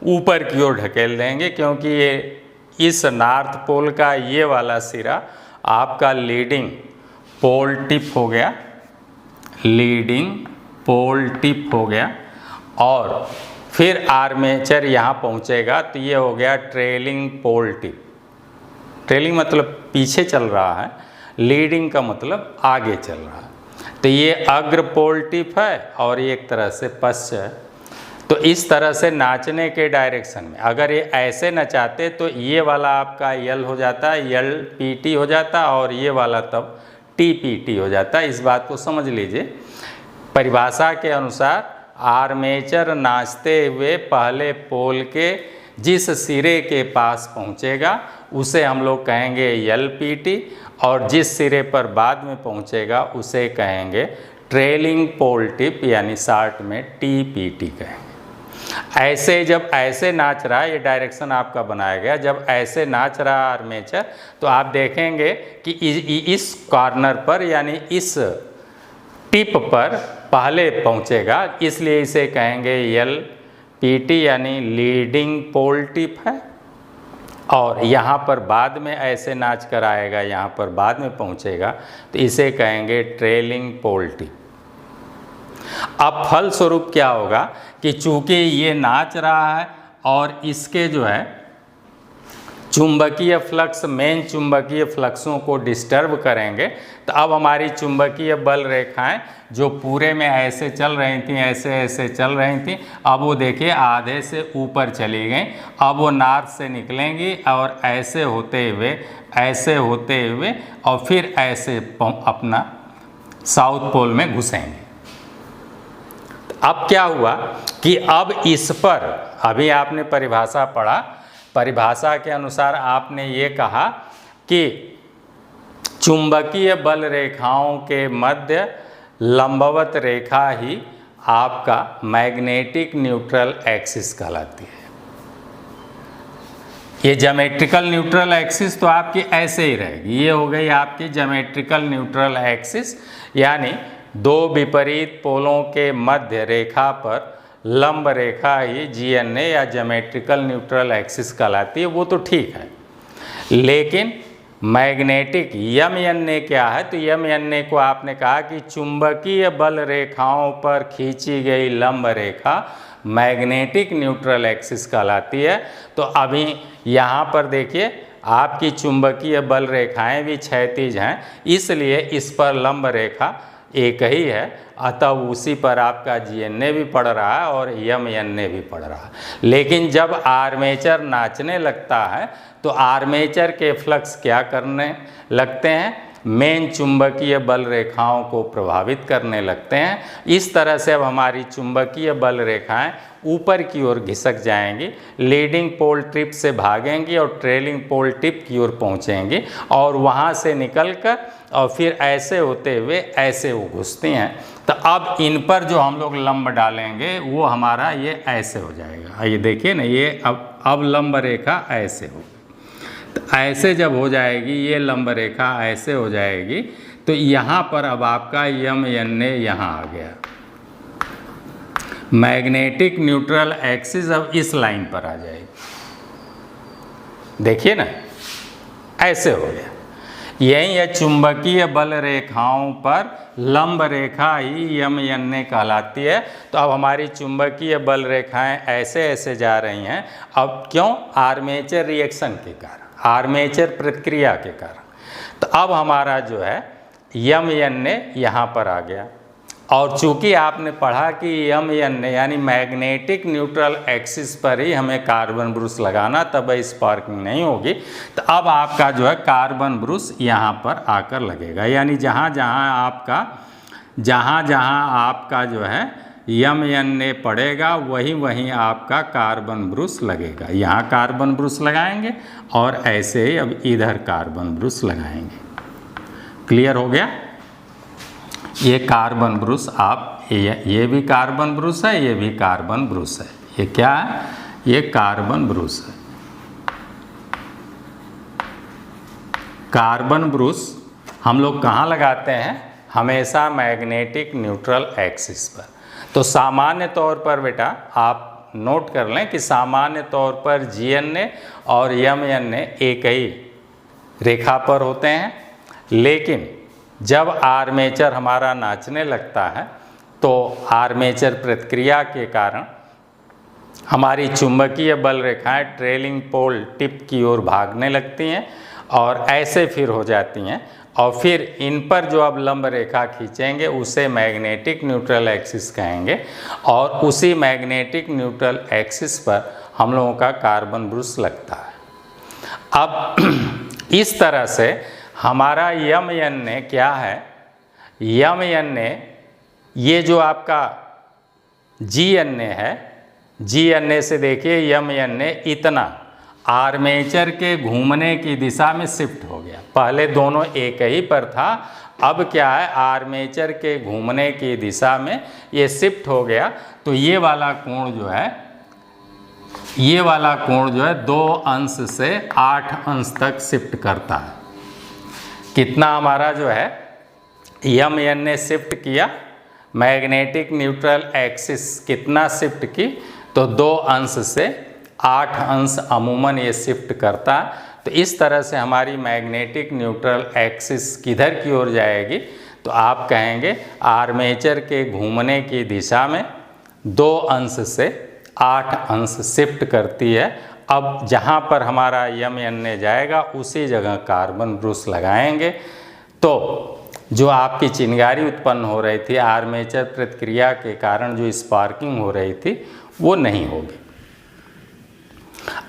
ऊपर की ओर ढकेल देंगे, क्योंकि ये इस नॉर्थ पोल का ये वाला सिरा आपका लीडिंग पोल टिप हो गया, लीडिंग पोल टिप हो गया, और फिर आर्मेचर यहाँ पहुँचेगा तो ये हो गया ट्रेलिंग पोल टिप। ट्रेलिंग मतलब पीछे चल रहा है, लीडिंग का मतलब आगे चल रहा है। तो ये अग्र पोल टिप है और ये एक तरह से पश्च है। तो इस तरह से नाचने के डायरेक्शन में अगर ये ऐसे नचाते तो ये वाला आपका यल हो जाता, यल पी टी हो जाता, और ये वाला तब टी पी टी हो जाता। इस बात को समझ लीजिए। परिभाषा के अनुसार आर्मेचर नाचते हुए पहले पोल के जिस सिरे के पास पहुंचेगा उसे हम लोग कहेंगे यल पी टी, और जिस सिरे पर बाद में पहुंचेगा उसे कहेंगे ट्रेलिंग पोल टिप, यानी शॉर्ट में टी पी टी कहेंगे। ऐसे जब ऐसे नाच रहा है, ये डायरेक्शन आपका बनाया गया, जब ऐसे नाच रहा है आर्मेचर तो आप देखेंगे कि इस कॉर्नर पर यानी इस टिप पर पहले पहुंचेगा, इसलिए इसे कहेंगे यल पी टी यानी लीडिंग पोल टिप है। और यहाँ पर बाद में ऐसे नाच कर आएगा, यहाँ पर बाद में पहुँचेगा तो इसे कहेंगे ट्रेलिंग पोल टिप। अब फलस्वरूप क्या होगा कि चूँकि ये नाच रहा है और इसके जो है चुंबकीय फ्लक्स मेन चुंबकीय फ्लक्सों को डिस्टर्ब करेंगे, तो अब हमारी चुंबकीय बल रेखाएं जो पूरे में ऐसे चल रही थी, ऐसे ऐसे चल रही थी, अब वो देखिए आधे से ऊपर चली गई। अब वो नॉर्थ से निकलेंगी और ऐसे होते हुए और फिर ऐसे अपना साउथ पोल में घुसेंगे। अब क्या हुआ कि अब इस पर अभी आपने परिभाषा पढ़ा, परिभाषा के अनुसार आपने ये कहा कि चुंबकीय बल रेखाओं के मध्य लंबवत रेखा ही आपका मैग्नेटिक न्यूट्रल एक्सिस कहलाती है। ये ज्योमेट्रिकल न्यूट्रल एक्सिस तो आपकी ऐसे ही रहेगी, ये हो गई आपकी ज्योमेट्रिकल न्यूट्रल एक्सिस, यानी दो विपरीत पोलों के मध्य रेखा पर लंब रेखा ही जीएनए या ज्योमेट्रिकल न्यूट्रल एक्सिस कहलाती है। वो तो ठीक है, लेकिन मैग्नेटिक एमएनए क्या है? तो एमएनए को आपने कहा कि चुंबकीय बल रेखाओं पर खींची गई लंब रेखा मैग्नेटिक न्यूट्रल एक्सिस कहलाती है। तो अभी यहाँ पर देखिए आपकी चुंबकीय बल रेखाएं भी क्षैतिज हैं, इसलिए इस पर लंब रेखा एक ही है, अतः उसी पर आपका जीएनए भी पड़ रहा है और एमएनए भी पड़ रहा है। लेकिन जब आर्मेचर नाचने लगता है तो आर्मेचर के फ्लक्स क्या करने लगते हैं? मेन चुंबकीय बल रेखाओं को प्रभावित करने लगते हैं। इस तरह से अब हमारी चुंबकीय बल रेखाएं ऊपर की ओर घिसक जाएंगी, लीडिंग पोल टिप से भागेंगी और ट्रेलिंग पोल टिप की ओर पहुंचेंगी, और वहां से निकलकर और फिर ऐसे होते हुए ऐसे वो घुसती हैं। तो अब इन पर जो हम लोग लंब डालेंगे वो हमारा ये ऐसे हो जाएगा। ये देखिए ना, ये अब लंब रेखा ऐसे हो, तो ऐसे जब हो जाएगी ये लंब रेखा ऐसे हो जाएगी, तो यहाँ पर अब आपका एमएनए यहाँ आ गया। मैग्नेटिक न्यूट्रल एक्सिस अब इस लाइन पर आ जाएगी, देखिए ना, ऐसे हो गया। यही है चुंबकीय बल रेखाओं पर लंब रेखा ही एमएनए कहलाती है। तो अब हमारी चुंबकीय बल रेखाएं ऐसे ऐसे जा रही हैं। अब क्यों? आर्मेचर रिएक्शन के कारण, आर्मेचर प्रतिक्रिया के कारण। तो अब हमारा जो है एमएनए यहाँ पर आ गया, और चूंकि आपने पढ़ा कि एमएनए यानी मैग्नेटिक न्यूट्रल एक्सिस पर ही हमें कार्बन ब्रूस लगाना, तब स्पार्किंग नहीं होगी। तो अब आपका जो है कार्बन ब्रूस यहाँ पर आकर लगेगा, यानी जहाँ जहाँ आपका जो है एमएनए पड़ेगा वहीं वहीं आपका कार्बन ब्रूस लगेगा। यहाँ कार्बन ब्रूस लगाएंगे और ऐसे ही अब इधर कार्बन ब्रूस लगाएंगे। क्लियर हो गया? ये कार्बन ब्रूस आप ये भी कार्बन ब्रूस है, ये भी कार्बन ब्रूस है। ये क्या है? ये कार्बन ब्रूस है। कार्बन ब्रूस हम लोग कहाँ लगाते हैं? हमेशा मैग्नेटिक न्यूट्रल एक्सिस पर। तो सामान्य तौर पर बेटा आप नोट कर लें कि सामान्य तौर पर जीएनए और एमएनए एक ही रेखा पर होते हैं, लेकिन जब आर्मेचर हमारा नाचने लगता है तो आर्मेचर प्रतिक्रिया के कारण हमारी चुंबकीय बल रेखाएं ट्रेलिंग पोल टिप की ओर भागने लगती हैं और ऐसे फिर हो जाती हैं, और फिर इन पर जो अब लंब रेखा खींचेंगे उसे मैग्नेटिक न्यूट्रल एक्सिस कहेंगे, और उसी मैग्नेटिक न्यूट्रल एक्सिस पर हम लोगों का कार्बन ब्रूस लगता है। अब इस तरह से हमारा यम एन ए क्या है, यम एन ए ये जो आपका जी एन ए है, जी एन ए से देखिए यम एन ए इतना आर्मेचर के घूमने की दिशा में शिफ्ट हो गया। पहले दोनों एक ही पर था, अब क्या है आर्मेचर के घूमने की दिशा में ये शिफ्ट हो गया। तो ये वाला कोण जो है, ये वाला कोण जो है 2 अंश से 8 अंश तक शिफ्ट करता है। कितना हमारा जो है यम एन ने शिफ्ट किया, मैग्नेटिक न्यूट्रल एक्सिस कितना शिफ्ट की, तो 2 अंश से 8 अंश अमूमन ये शिफ्ट करता है। तो इस तरह से हमारी मैग्नेटिक न्यूट्रल एक्सिस किधर की ओर जाएगी, तो आप कहेंगे आर्मेचर के घूमने की दिशा में 2 अंश से 8 अंश शिफ्ट करती है। अब जहाँ पर हमारा यम एन ए जाएगा उसी जगह कार्बन ब्रूस लगाएंगे, तो जो आपकी चिंगारी उत्पन्न हो रही थी आर्मेचर प्रतिक्रिया के कारण जो स्पार्किंग हो रही थी वो नहीं होगी।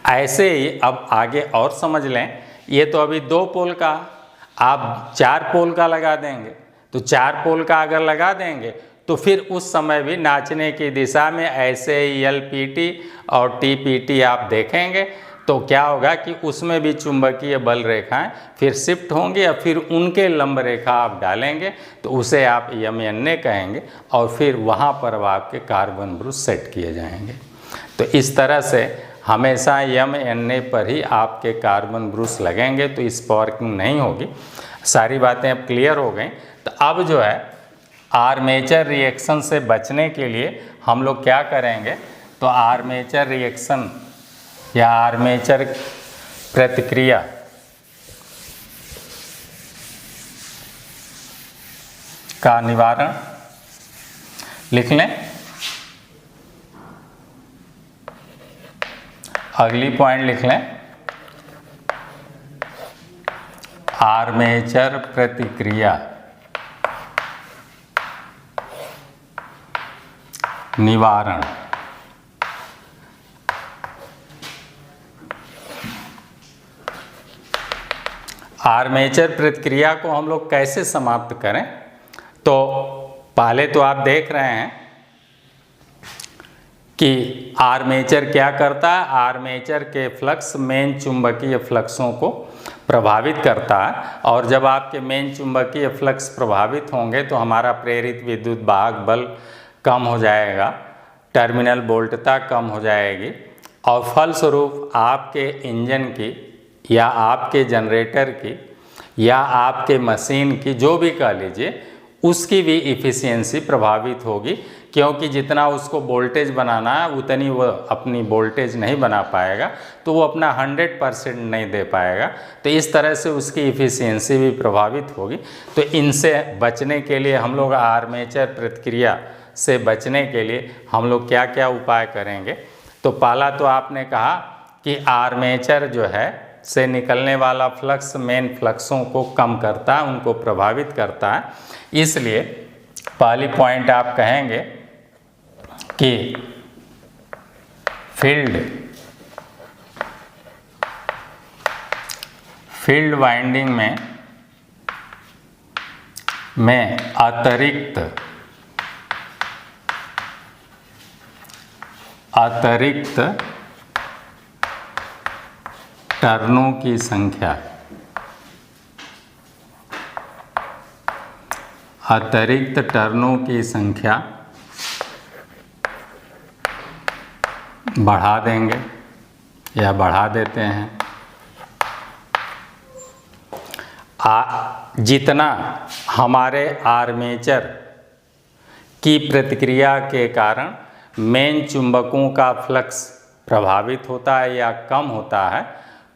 ऐसे ही अब आगे और समझ लें, ये तो अभी 2 पोल का, आप 4 पोल का लगा देंगे, तो 4 पोल का अगर लगा देंगे तो फिर उस समय भी नाचने की दिशा में ऐसे ही LPT और TPT आप देखेंगे, तो क्या होगा कि उसमें भी चुंबकीय बल रेखाएं फिर शिफ्ट होंगी या फिर उनके लंब रेखा आप डालेंगे तो उसे आप यम एन ए कहेंगे, और फिर वहाँ पर अब आपके कार्बन ब्रूस सेट किए जाएंगे। तो इस तरह से हमेशा यम एन ए पर ही आपके कार्बन ब्रूस लगेंगे, तो स्पार्किंग नहीं होगी। सारी बातें अब क्लियर हो गई। तो अब जो है आर्मेचर रिएक्शन से बचने के लिए हम लोग क्या करेंगे, तो आर्मेचर रिएक्शन या आर्मेचर प्रतिक्रिया का निवारण लिख लें। अगली पॉइंट लिख लें, आर्मेचर प्रतिक्रिया निवारण। आर्मेचर प्रतिक्रिया को हम लोग कैसे समाप्त करें, तो पहले तो आप देख रहे हैं कि आर्मेचर क्या करता है, आर्मेचर के फ्लक्स मेन चुंबकीय फ्लक्सों को प्रभावित करता है, और जब आपके मेन चुंबकीय फ्लक्स प्रभावित होंगे तो हमारा प्रेरित विद्युत वाहक बल कम हो जाएगा, टर्मिनल वोल्टता कम हो जाएगी, और फलस्वरूप आपके इंजन की या आपके जनरेटर की या आपके मशीन की, जो भी कह लीजिए, उसकी भी इफ़िशियंसी प्रभावित होगी, क्योंकि जितना उसको वोल्टेज बनाना है उतनी वो अपनी वोल्टेज नहीं बना पाएगा, तो वो अपना 100% नहीं दे पाएगा। तो इस तरह से उसकी इफ़िशियंसी भी प्रभावित होगी। तो इनसे बचने के लिए हम लोग आर्मेचर प्रतिक्रिया से बचने के लिए हम लोग क्या क्या उपाय करेंगे, तो पहला तो आपने कहा कि आर्मेचर जो है से निकलने वाला फ्लक्स मेन फ्लक्सों को कम करता है, उनको प्रभावित करता है। इसलिए पहली पॉइंट आप कहेंगे कि फील्ड वाइंडिंग में अतिरिक्त टर्नों की संख्या, अतिरिक्त टर्नों की संख्या बढ़ा देंगे या बढ़ा देते हैं। जितना हमारे आर्मेचर की प्रतिक्रिया के कारण मेन चुंबकों का फ्लक्स प्रभावित होता है या कम होता है,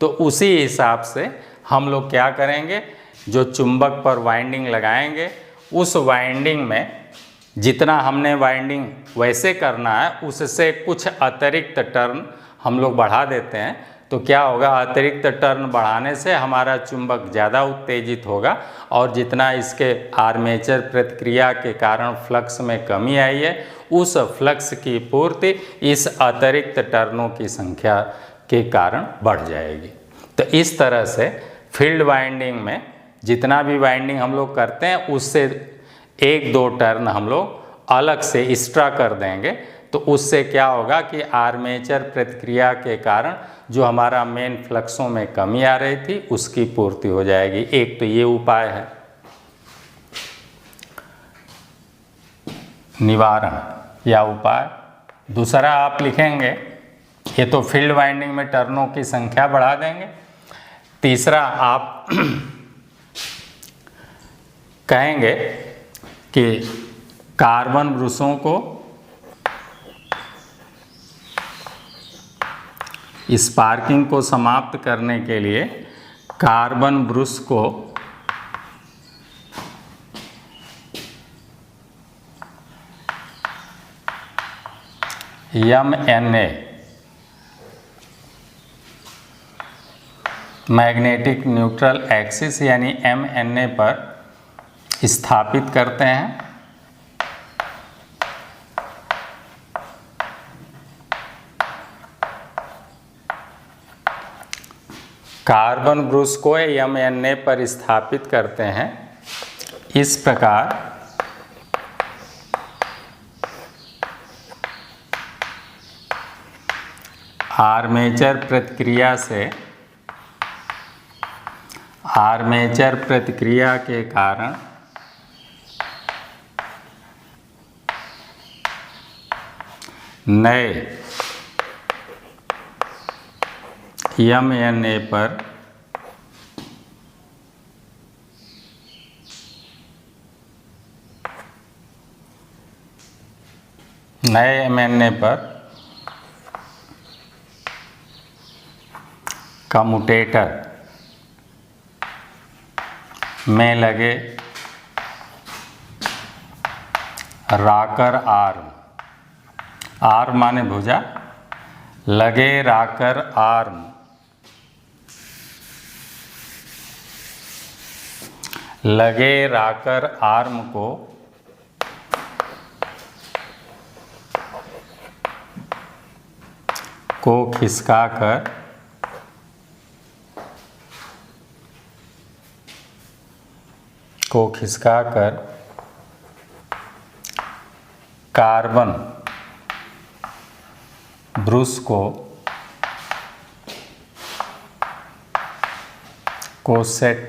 तो उसी हिसाब से हम लोग क्या करेंगे जो चुंबक पर वाइंडिंग लगाएंगे उस वाइंडिंग में जितना हमने वाइंडिंग वैसे करना है उससे कुछ अतिरिक्त टर्न हम लोग बढ़ा देते हैं, तो क्या होगा, अतिरिक्त टर्न बढ़ाने से हमारा चुंबक ज़्यादा उत्तेजित होगा और जितना इसके आर्मेचर प्रतिक्रिया के कारण फ्लक्स में कमी आई है उस फ्लक्स की पूर्ति इस अतिरिक्त टर्नों की संख्या के कारण बढ़ जाएगी। तो इस तरह से फील्ड वाइंडिंग में जितना भी वाइंडिंग हम लोग करते हैं उससे 1-2 टर्न हम लोग अलग से एक्स्ट्रा कर देंगे, तो उससे क्या होगा कि आर्मेचर प्रतिक्रिया के कारण जो हमारा मेन फ्लक्सों में कमी आ रही थी उसकी पूर्ति हो जाएगी। एक तो ये उपाय है निवारण या उपाय। दूसरा आप लिखेंगे, ये तो फील्ड वाइंडिंग में टर्नों की संख्या बढ़ा देंगे। तीसरा आप कहेंगे कि कार्बन ब्रशों को स्पार्किंग को समाप्त करने के लिए कार्बन ब्रश को MNA मैग्नेटिक न्यूट्रल एक्सिस यानी MNA पर स्थापित करते हैं। कार्बन ब्रश को MNA पर स्थापित करते हैं। इस प्रकार आर्मेचर प्रतिक्रिया के कारण नए MNA पर कम्यूटेटर में लगे राकर आर्म माने भुजा, लगे राकर आर्म को खिसकाकर कार्बन ब्रश को सेट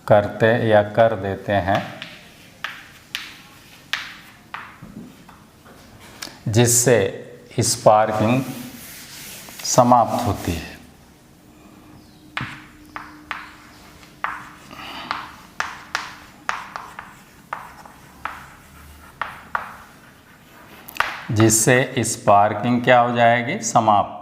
करते या कर देते हैं, जिससे स्पार्किंग समाप्त होती है। जिससे स्पार्किंग क्या हो जाएगी, समाप्त।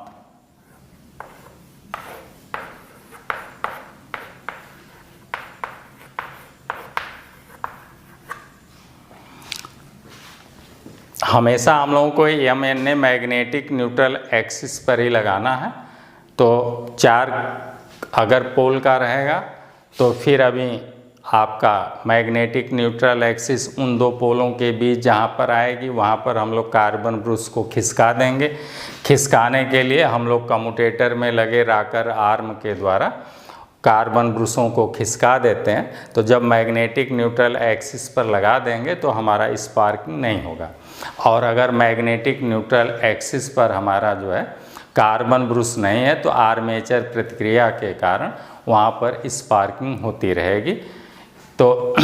हमेशा हम लोगों को MNA मैग्नेटिक न्यूट्रल एक्सिस पर ही लगाना है। तो 4 अगर पोल का रहेगा तो फिर अभी आपका मैग्नेटिक न्यूट्रल एक्सिस उन 2 पोलों के बीच जहाँ पर आएगी वहाँ पर हम लोग कार्बन ब्रश को खिसका देंगे। खिसकाने के लिए हम लोग कम्यूटेटर में लगे राकर आर्म के द्वारा कार्बन ब्रशों को खिसका देते हैं। तो जब मैग्नेटिक न्यूट्रल एक्सिस पर लगा देंगे तो हमारा स्पार्किंग नहीं होगा। और अगर मैग्नेटिक न्यूट्रल एक्सिस पर हमारा जो है कार्बन ब्रश नहीं है तो आर्मेचर प्रतिक्रिया के कारण वहाँ पर स्पार्किंग होती रहेगी। तो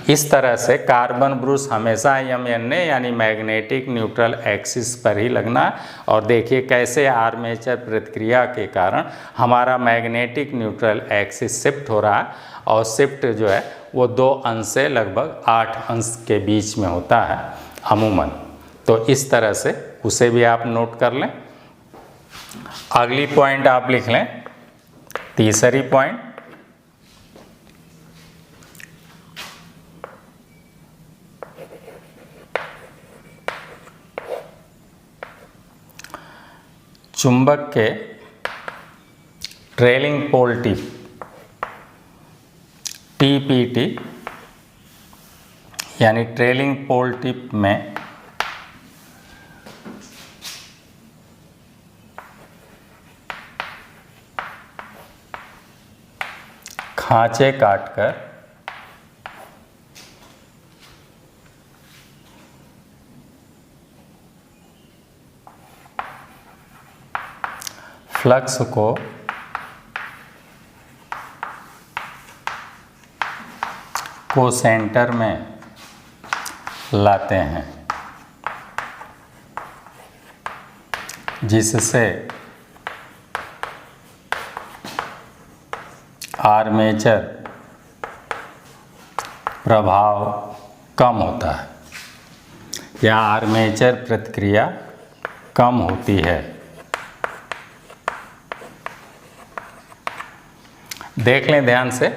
इस तरह से कार्बन ब्रश हमेशा MNA यानी मैग्नेटिक न्यूट्रल एक्सिस पर ही लगना है। और देखिए कैसे आर्मेचर प्रतिक्रिया के कारण हमारा मैग्नेटिक न्यूट्रल एक्सिस शिफ्ट हो रहा है, और शिफ्ट जो है वो 2 अंश से लगभग 8 अंश के बीच में होता है अमूमन। तो इस तरह से उसे भी आप नोट कर लें। अगली पॉइंट आप लिख लें, तीसरी पॉइंट, चुंबक के ट्रेलिंग पोल टिप TPT यानी ट्रेलिंग पोल टिप में खांचे काटकर फ्लक्स को सेंटर में लाते हैं, जिससे आर्मेचर प्रभाव कम होता है या आर्मेचर प्रतिक्रिया कम होती है। देख लें ध्यान से,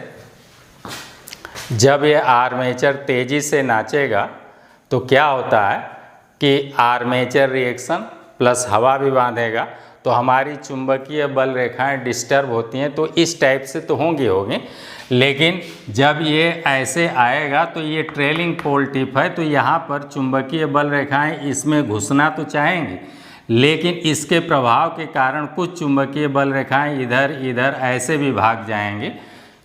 जब ये आर्मेचर तेजी से नाचेगा तो क्या होता है कि आर्मेचर रिएक्शन प्लस हवा भी बांधेगा, तो हमारी चुंबकीय बल रेखाएं डिस्टर्ब होती हैं, तो इस टाइप से तो होंगी। लेकिन जब ये ऐसे आएगा तो ये ट्रेलिंग पोल टिप है, तो यहाँ पर चुंबकीय बल रेखाएं इसमें घुसना तो चाहेंगी, लेकिन इसके प्रभाव के कारण कुछ चुंबकीय बल रेखाएं इधर इधर ऐसे भी भाग जाएंगी,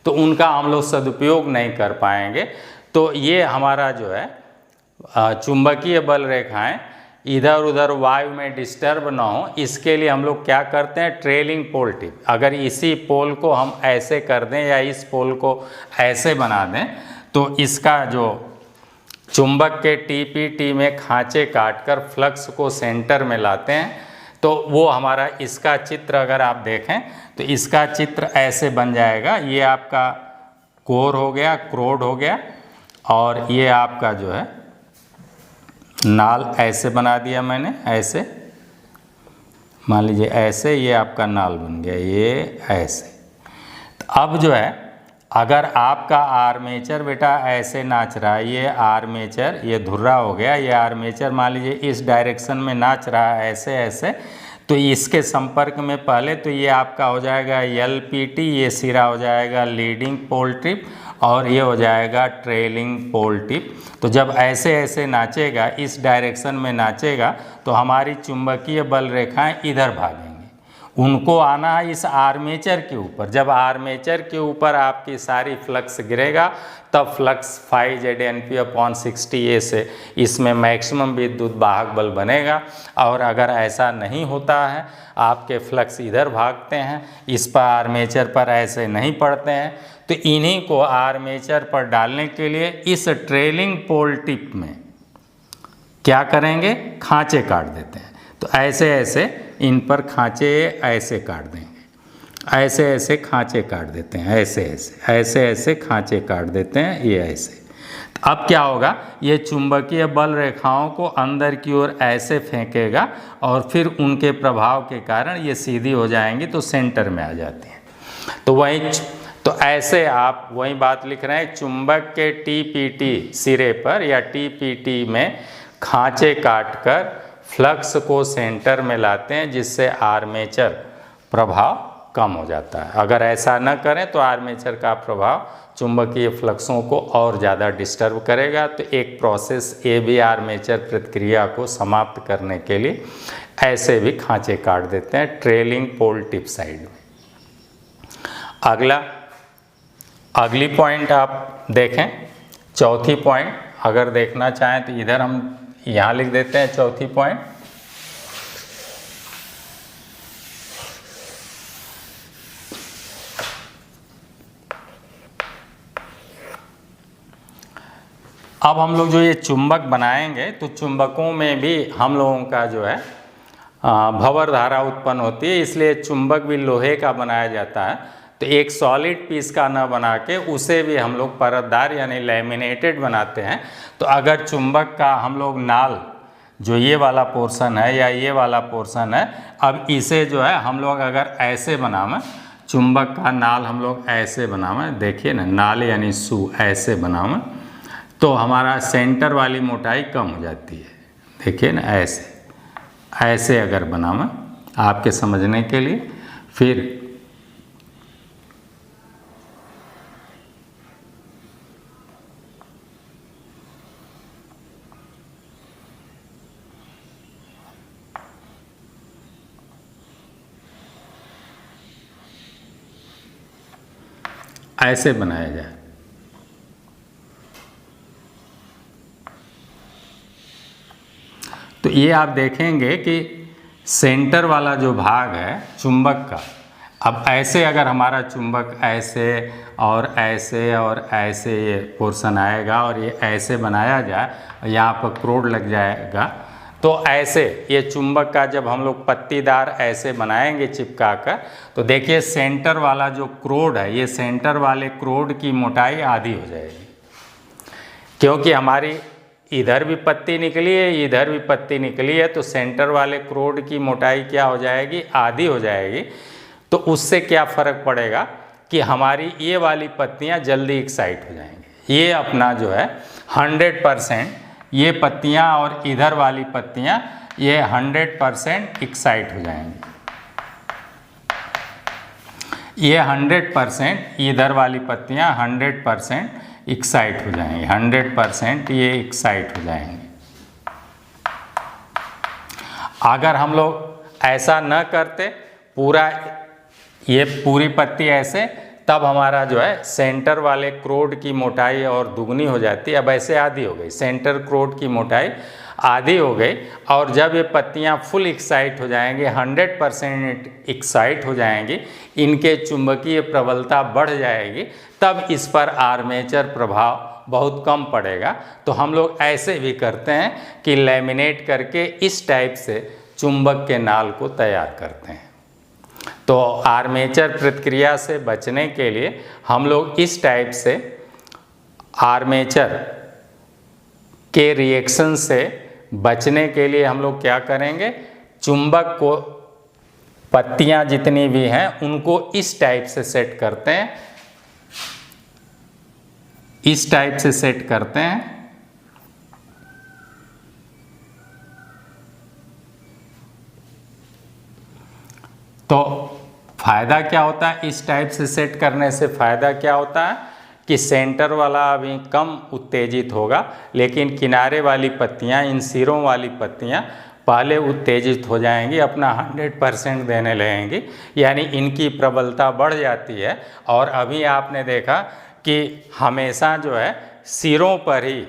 तो उनका हम लोग सदुपयोग नहीं कर पाएंगे। तो ये हमारा जो है चुंबकीय बल रेखाएं इधर उधर वायु में डिस्टर्ब ना हो, इसके लिए हम लोग क्या करते हैं, ट्रेलिंग पोल टिप। अगर इसी पोल को हम ऐसे कर दें या इस पोल को ऐसे बना दें, तो इसका जो चुंबक के TPT में खांचे काटकर फ्लक्स को सेंटर में लाते हैं, तो वो हमारा इसका चित्र अगर आप देखें तो इसका चित्र ऐसे बन जाएगा। ये आपका कोर हो गया, क्रोड हो गया, और ये आपका जो है नाल ऐसे बना दिया मैंने, ऐसे मान लीजिए ऐसे, ये आपका नाल बन गया, ये ऐसे। तो अब जो है अगर आपका आर्मेचर बेटा ऐसे नाच रहा है, ये आर्मेचर ये धुर्रा हो गया, ये आर्मेचर मान लीजिए इस डायरेक्शन में नाच रहा है ऐसे ऐसे, तो इसके संपर्क में पहले तो ये आपका हो जाएगा LPT, ये सिरा हो जाएगा लीडिंग पोल टिप, और ये हो जाएगा ट्रेलिंग पोल टिप। तो जब ऐसे ऐसे नाचेगा, इस डायरेक्शन में नाचेगा, तो हमारी चुंबकीय बल रेखाएं इधर भागेंगी, उनको आना है इस आर्मेचर के ऊपर। जब आर्मेचर के ऊपर आपकी सारी फ्लक्स गिरेगा, तब फ्लक्स 5ZNP/60A से इसमें मैक्सिमम विद्युत वाहक बल बनेगा। और अगर ऐसा नहीं होता है, आपके फ्लक्स इधर भागते हैं, इस पर आर्मेचर पर ऐसे नहीं पड़ते हैं, तो इन्हीं को आर्मेचर पर डालने के लिए इस ट्रेलिंग पोल टिप में क्या करेंगे, खांचे काट देते हैं। तो ऐसे ऐसे इन पर खांचे ऐसे काट देंगे, ऐसे ऐसे खांचे काट देते हैं, ऐसे ऐसे ऐसे ऐसे खांचे काट देते हैं, ये ऐसे। तो अब क्या होगा, ये चुंबकीय बल रेखाओं को अंदर की ओर ऐसे फेंकेगा, और फिर उनके प्रभाव के कारण ये सीधी हो जाएंगी, तो सेंटर में आ जाती हैं। तो वही, तो ऐसे आप वही बात लिख रहे हैं, चुंबक के TPT सिरे पर या TPT में खांचे काटकर फ्लक्स को सेंटर में लाते हैं, जिससे आर्मेचर प्रभाव कम हो जाता है। अगर ऐसा न करें तो आर्मेचर का प्रभाव चुंबकीय फ्लक्सों को और ज़्यादा डिस्टर्ब करेगा। तो एक प्रोसेस ये भी आर्मेचर प्रतिक्रिया को समाप्त करने के लिए ऐसे भी खांचे काट देते हैं ट्रेलिंग पोल टिप साइड में। अगली पॉइंट आप देखें, चौथी पॉइंट अगर देखना चाहें तो इधर हम यहाँ लिख देते हैं चौथी पॉइंट। अब हम लोग जो ये चुंबक बनाएंगे, तो चुंबकों में भी हम लोगों का जो है भंवर धारा उत्पन्न होती है, इसलिए चुंबक भी लोहे का बनाया जाता है। तो एक सॉलिड पीस का न बना के उसे भी हम लोग परतदार यानी लैमिनेटेड बनाते हैं। तो अगर चुंबक का हम लोग नाल जो ये वाला पोर्शन है या ये वाला पोर्शन है, अब इसे जो है हम लोग अगर ऐसे बनावें, चुंबक का नाल हम लोग ऐसे बनावें, देखिए ना, नाल यानी सू ऐसे बनावें, तो हमारा सेंटर वाली मोटाई कम हो जाती है। देखिए ना, ऐसे ऐसे अगर बनावें, आपके समझने के लिए। फिर ऐसे बनाया जाए। तो ये आप देखेंगे कि सेंटर वाला जो भाग है चुंबक का, अब ऐसे अगर हमारा चुंबक ऐसे और ऐसे और ऐसे ये पोर्शन आएगा और ये ऐसे बनाया जाए, यहाँ पर क्रोड लग जाएगा, तो ऐसे ये चुंबक का जब हम लोग पत्तीदार ऐसे बनाएंगे चिपका कर, तो देखिए सेंटर वाला जो क्रोड है, ये सेंटर वाले क्रोड की मोटाई आधी हो जाएगी, क्योंकि हमारी इधर भी पत्ती निकली है, इधर भी पत्ती निकली है, तो सेंटर वाले क्रोड की मोटाई क्या हो जाएगी, आधी हो जाएगी। तो उससे क्या फ़र्क पड़ेगा कि हमारी ये वाली पत्तियाँ जल्दी एक्साइट हो जाएंगी। ये अपना जो है 100% ये पत्तियाँ और इधर वाली पत्तियाँ ये 100% एक्साइट हो जाएंगी। ये 100% इधर वाली पत्तियाँ 100% एक्साइट हो जाएंगे, 100% ये एक्साइट हो जाएंगे। अगर हम लोग ऐसा न करते, पूरा ये पूरी पत्ती ऐसे, तब हमारा जो है सेंटर वाले क्रोड की मोटाई और दुगनी हो जाती है। अब ऐसे आधी हो गई, सेंटर क्रोड की मोटाई आधी हो गई, और जब ये पत्तियां फुल एक्साइट हो जाएंगी, 100% एक्साइट हो जाएंगी, इनके चुंबकीय प्रबलता बढ़ जाएगी, तब इस पर आर्मेचर प्रभाव बहुत कम पड़ेगा। तो हम लोग ऐसे भी करते हैं कि लैमिनेट करके इस टाइप से चुंबक के नाल को तैयार करते हैं। तो आर्मेचर प्रतिक्रिया से बचने के लिए हम लोग इस टाइप से आर्मेचर के रिएक्शन से बचने के लिए हम लोग क्या करेंगे, चुंबक को पत्तियां जितनी भी हैं उनको इस टाइप से सेट करते हैं, इस टाइप से सेट करते हैं। तो फायदा क्या होता है, इस टाइप से सेट करने से फायदा क्या होता है कि सेंटर वाला अभी कम उत्तेजित होगा, लेकिन किनारे वाली पत्तियां, इन सिरों वाली पत्तियां पहले उत्तेजित हो जाएंगी, अपना 100% देने लगेंगी, यानी इनकी प्रबलता बढ़ जाती है। और अभी आपने देखा कि हमेशा जो है सिरों पर ही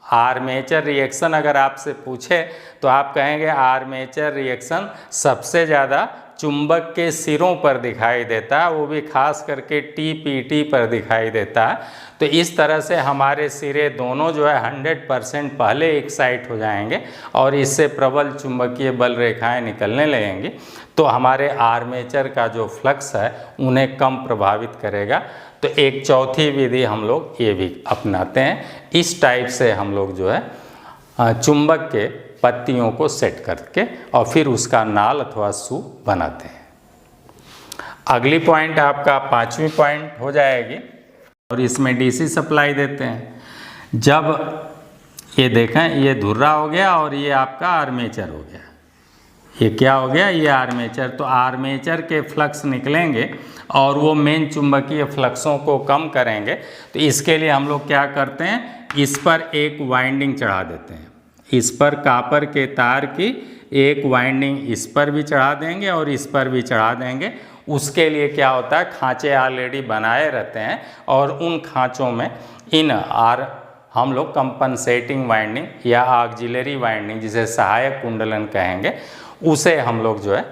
आर्मेचर रिएक्शन अगर आपसे पूछे तो आप कहेंगे आर्मेचर रिएक्शन सबसे ज़्यादा चुंबक के सिरों पर दिखाई देता है, वो भी खास करके TPT पर दिखाई देता है। तो इस तरह से हमारे सिरे दोनों जो है 100% पहले एक्साइट हो जाएंगे और इससे प्रबल चुंबकीय बल रेखाएं निकलने लगेंगी, तो हमारे आर्मेचर का जो फ्लक्स है उन्हें कम प्रभावित करेगा। तो एक चौथी विधि हम लोग ये भी अपनाते हैं, इस टाइप से हम लोग जो है चुंबक के पत्तियों को सेट करके और फिर उसका नाल अथवा सू बनाते हैं। अगली पॉइंट आपका 5वीं पॉइंट हो जाएगी, और इसमें DC सप्लाई देते हैं। जब ये देखें, ये धुर्रा हो गया और ये आपका आर्मेचर हो गया, ये क्या हो गया, ये आर्मेचर। तो आर्मेचर के फ्लक्स निकलेंगे और वो मेन चुंबकीय फ्लक्सों को कम करेंगे। तो इसके लिए हम लोग क्या करते हैं, इस पर एक वाइंडिंग चढ़ा देते हैं, इस पर कापर के तार की एक वाइंडिंग इस पर भी चढ़ा देंगे और इस पर भी चढ़ा देंगे। उसके लिए क्या होता है, खांचे ऑलरेडी बनाए रहते हैं और उन खांचों में हम लोग कंपनसेटिंग वाइंडिंग या ऑक्सिलरी वाइंडिंग, जिसे सहायक कुंडलन कहेंगे, उसे हम लोग जो है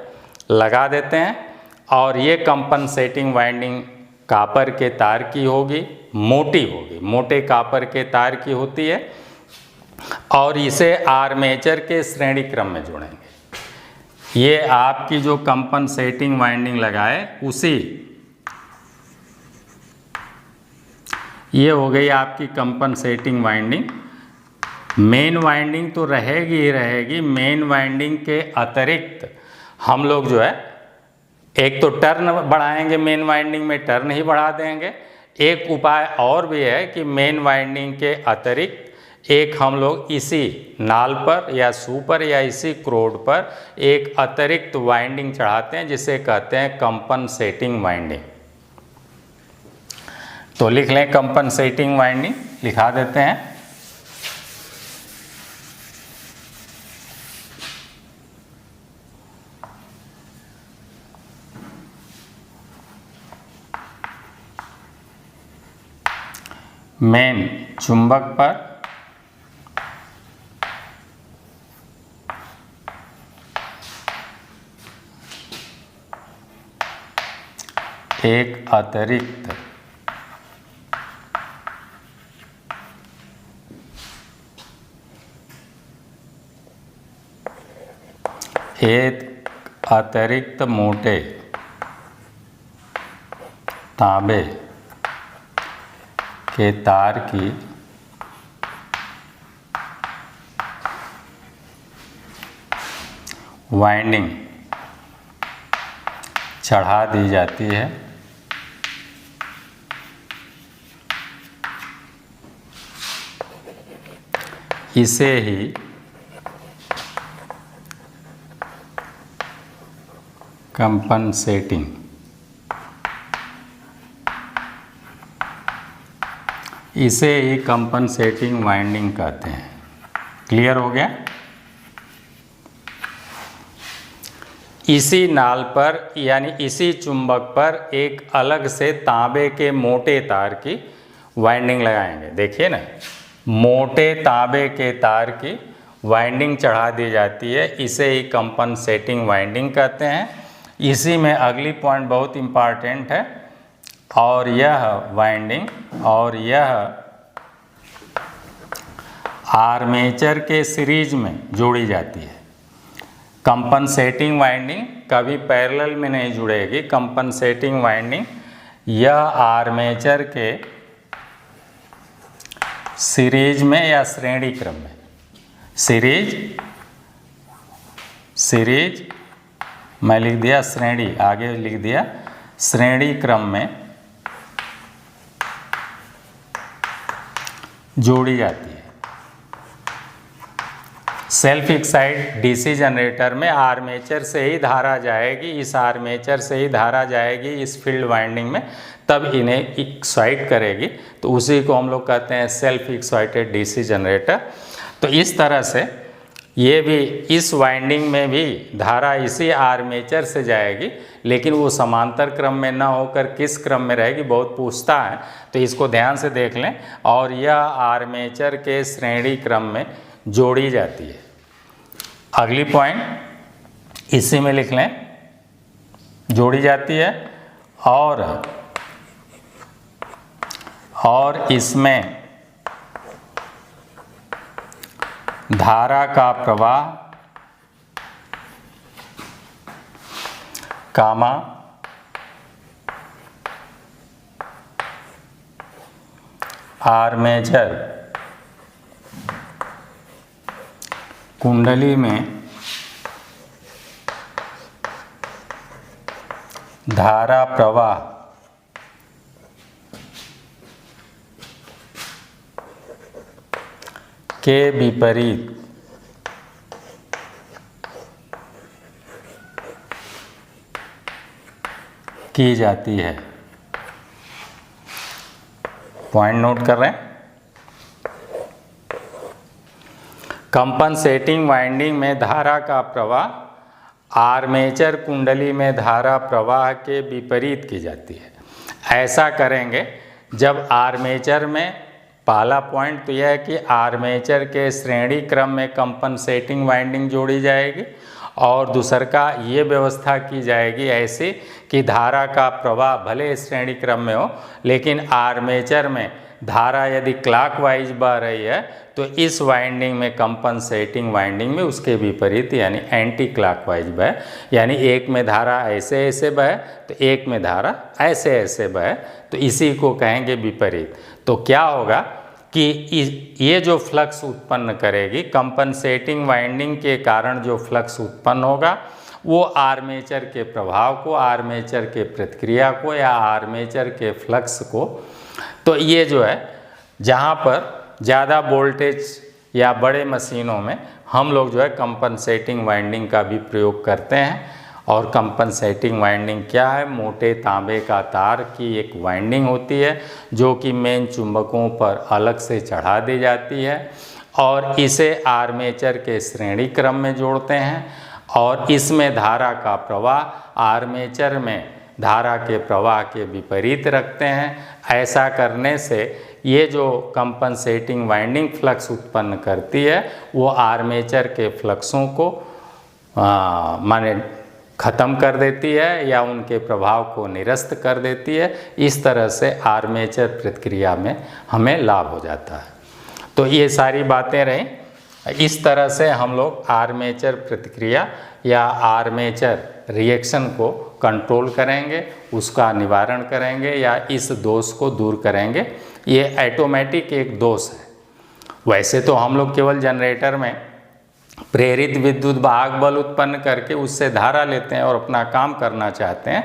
लगा देते हैं। और ये कंपनसेटिंग वाइंडिंग कापर के तार की होगी, मोटी होगी, मोटे कापर के तार की होती है, और इसे आर्मेचर के श्रेणी क्रम में जोड़ेंगे। ये आपकी जो कंपनसेटिंग वाइंडिंग लगाए उसी, ये हो गई आपकी कंपनसेटिंग वाइंडिंग। मेन वाइंडिंग तो रहेगी ही रहेगी, मेन वाइंडिंग के अतिरिक्त हम लोग जो है एक तो टर्न बढ़ाएंगे, मेन वाइंडिंग में टर्न ही बढ़ा देंगे। एक उपाय और भी है कि मेन वाइंडिंग के अतिरिक्त एक हम लोग इसी नाल पर या शू पर या इसी क्रोड पर एक अतिरिक्त वाइंडिंग चढ़ाते हैं जिसे कहते हैं कंपनसेटिंग वाइंडिंग। तो लिख लें कंपनसेटिंग वाइंडिंग, लिखा देते हैं। मेन चुंबक पर एक अतिरिक्त मोटे तांबे के तार की वाइंडिंग चढ़ा दी जाती है। इसे ही कंपनसेटिंग वाइंडिंग कहते हैं। क्लियर हो गया? इसी नाल पर यानी इसी चुंबक पर एक अलग से तांबे के मोटे तार की वाइंडिंग लगाएंगे। देखिए ना, मोटे तांबे के तार की वाइंडिंग चढ़ा दी जाती है, इसे ही कंपनसेटिंग वाइंडिंग कहते हैं। इसी में अगली पॉइंट बहुत इम्पॉर्टेंट है, और यह वाइंडिंग आर्मेचर के सीरीज में जोड़ी जाती है। कंपनसेटिंग वाइंडिंग कभी पैरेलल में नहीं जुड़ेगी। कंपनसेटिंग वाइंडिंग यह आर्मेचर के सीरीज में या श्रेणी क्रम में, सीरीज मैं लिख दिया, श्रेणी आगे लिख दिया, श्रेणी क्रम में जोड़ी जाती है। सेल्फ एक्साइट डीसी जनरेटर में आर्मेचर से ही धारा जाएगी, इस आर्मेचर से ही धारा जाएगी इस फील्ड वाइंडिंग में, तब इन्हें एक्साइट करेगी। तो उसी को हम लोग कहते हैं सेल्फ एक्साइटेड डीसी जनरेटर। तो इस तरह से ये भी, इस वाइंडिंग में भी धारा इसी आर्मेचर से जाएगी, लेकिन वो समांतर क्रम में ना होकर किस क्रम में रहेगी, बहुत पूछता है, तो इसको ध्यान से देख लें। और यह आर्मेचर के श्रेणी क्रम में जोड़ी जाती है। अगली पॉइंट इसी में लिख लें, जोड़ी जाती है। और इसमें धारा का प्रवाह कामा आर्मेचर कुंडली में धारा प्रवाह के विपरीत की जाती है। पॉइंट नोट कर रहे हैं। कंपनसेटिंग वाइंडिंग में धारा का प्रवाह आर्मेचर कुंडली में धारा प्रवाह के विपरीत की जाती है। ऐसा करेंगे जब आर्मेचर में, पहला पॉइंट तो यह है कि आर्मेचर के श्रेणी क्रम में कंपनसेटिंग वाइंडिंग जोड़ी जाएगी, और दूसर का ये व्यवस्था की जाएगी ऐसी कि धारा का प्रवाह भले श्रेणी क्रम में हो, लेकिन आर्मेचर में धारा यदि क्लॉकवाइज बह रही है तो इस वाइंडिंग में, कंपनसेटिंग वाइंडिंग में उसके विपरीत यानी एंटी क्लॉकवाइज बहे, यानी एक में धारा ऐसे ऐसे बहे तो एक में धारा ऐसे ऐसे बहे, तो इसी को कहेंगे विपरीत। तो क्या होगा कि ये जो फ्लक्स उत्पन्न करेगी, कंपनसेटिंग वाइंडिंग के कारण जो फ्लक्स उत्पन्न होगा वो आर्मेचर के प्रभाव को, आर्मेचर के प्रतिक्रिया को या आर्मेचर के फ्लक्स को, तो ये जो है जहाँ पर ज़्यादा वोल्टेज या बड़े मशीनों में हम लोग जो है कंपनसेटिंग वाइंडिंग का भी प्रयोग करते हैं। और कंपनसेटिंग वाइंडिंग क्या है? मोटे तांबे का तार की एक वाइंडिंग होती है जो कि मेन चुंबकों पर अलग से चढ़ा दी जाती है और इसे आर्मेचर के श्रेणी क्रम में जोड़ते हैं और इसमें धारा का प्रवाह आर्मेचर में धारा के प्रवाह के विपरीत रखते हैं। ऐसा करने से ये जो कंपनसेटिंग वाइंडिंग फ्लक्स उत्पन्न करती है वो आर्मेचर के फ्लक्सों को माने ख़त्म कर देती है या उनके प्रभाव को निरस्त कर देती है। इस तरह से आर्मेचर प्रतिक्रिया में हमें लाभ हो जाता है। तो ये सारी बातें रहीं। इस तरह से हम लोग आर्मेचर प्रतिक्रिया या आर्मेचर रिएक्शन को कंट्रोल करेंगे, उसका निवारण करेंगे या इस दोष को दूर करेंगे। ये ऑटोमेटिक एक दोष है। वैसे तो हम लोग केवल जनरेटर में प्रेरित विद्युत वाहक बल उत्पन्न करके उससे धारा लेते हैं और अपना काम करना चाहते हैं,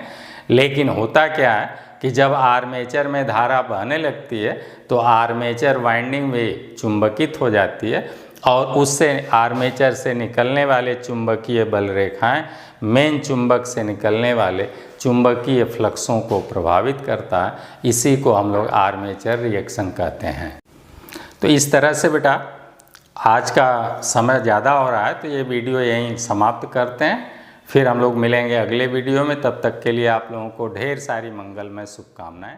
लेकिन होता क्या है कि जब आर्मेचर में धारा बहने लगती है तो आर्मेचर वाइंडिंग भी चुंबकित हो जाती है और उससे आर्मेचर से निकलने वाले चुंबकीय बल रेखाएं मेन चुंबक से निकलने वाले चुंबकीय फ्लक्सों को प्रभावित करता है। इसी को हम लोग आर्मेचर रिएक्शन कहते हैं। तो इस तरह से बेटा आज का समय ज़्यादा हो रहा है तो ये वीडियो यहीं समाप्त करते हैं। फिर हम लोग मिलेंगे अगले वीडियो में। तब तक के लिए आप लोगों को ढेर सारी मंगलमय शुभकामनाएं।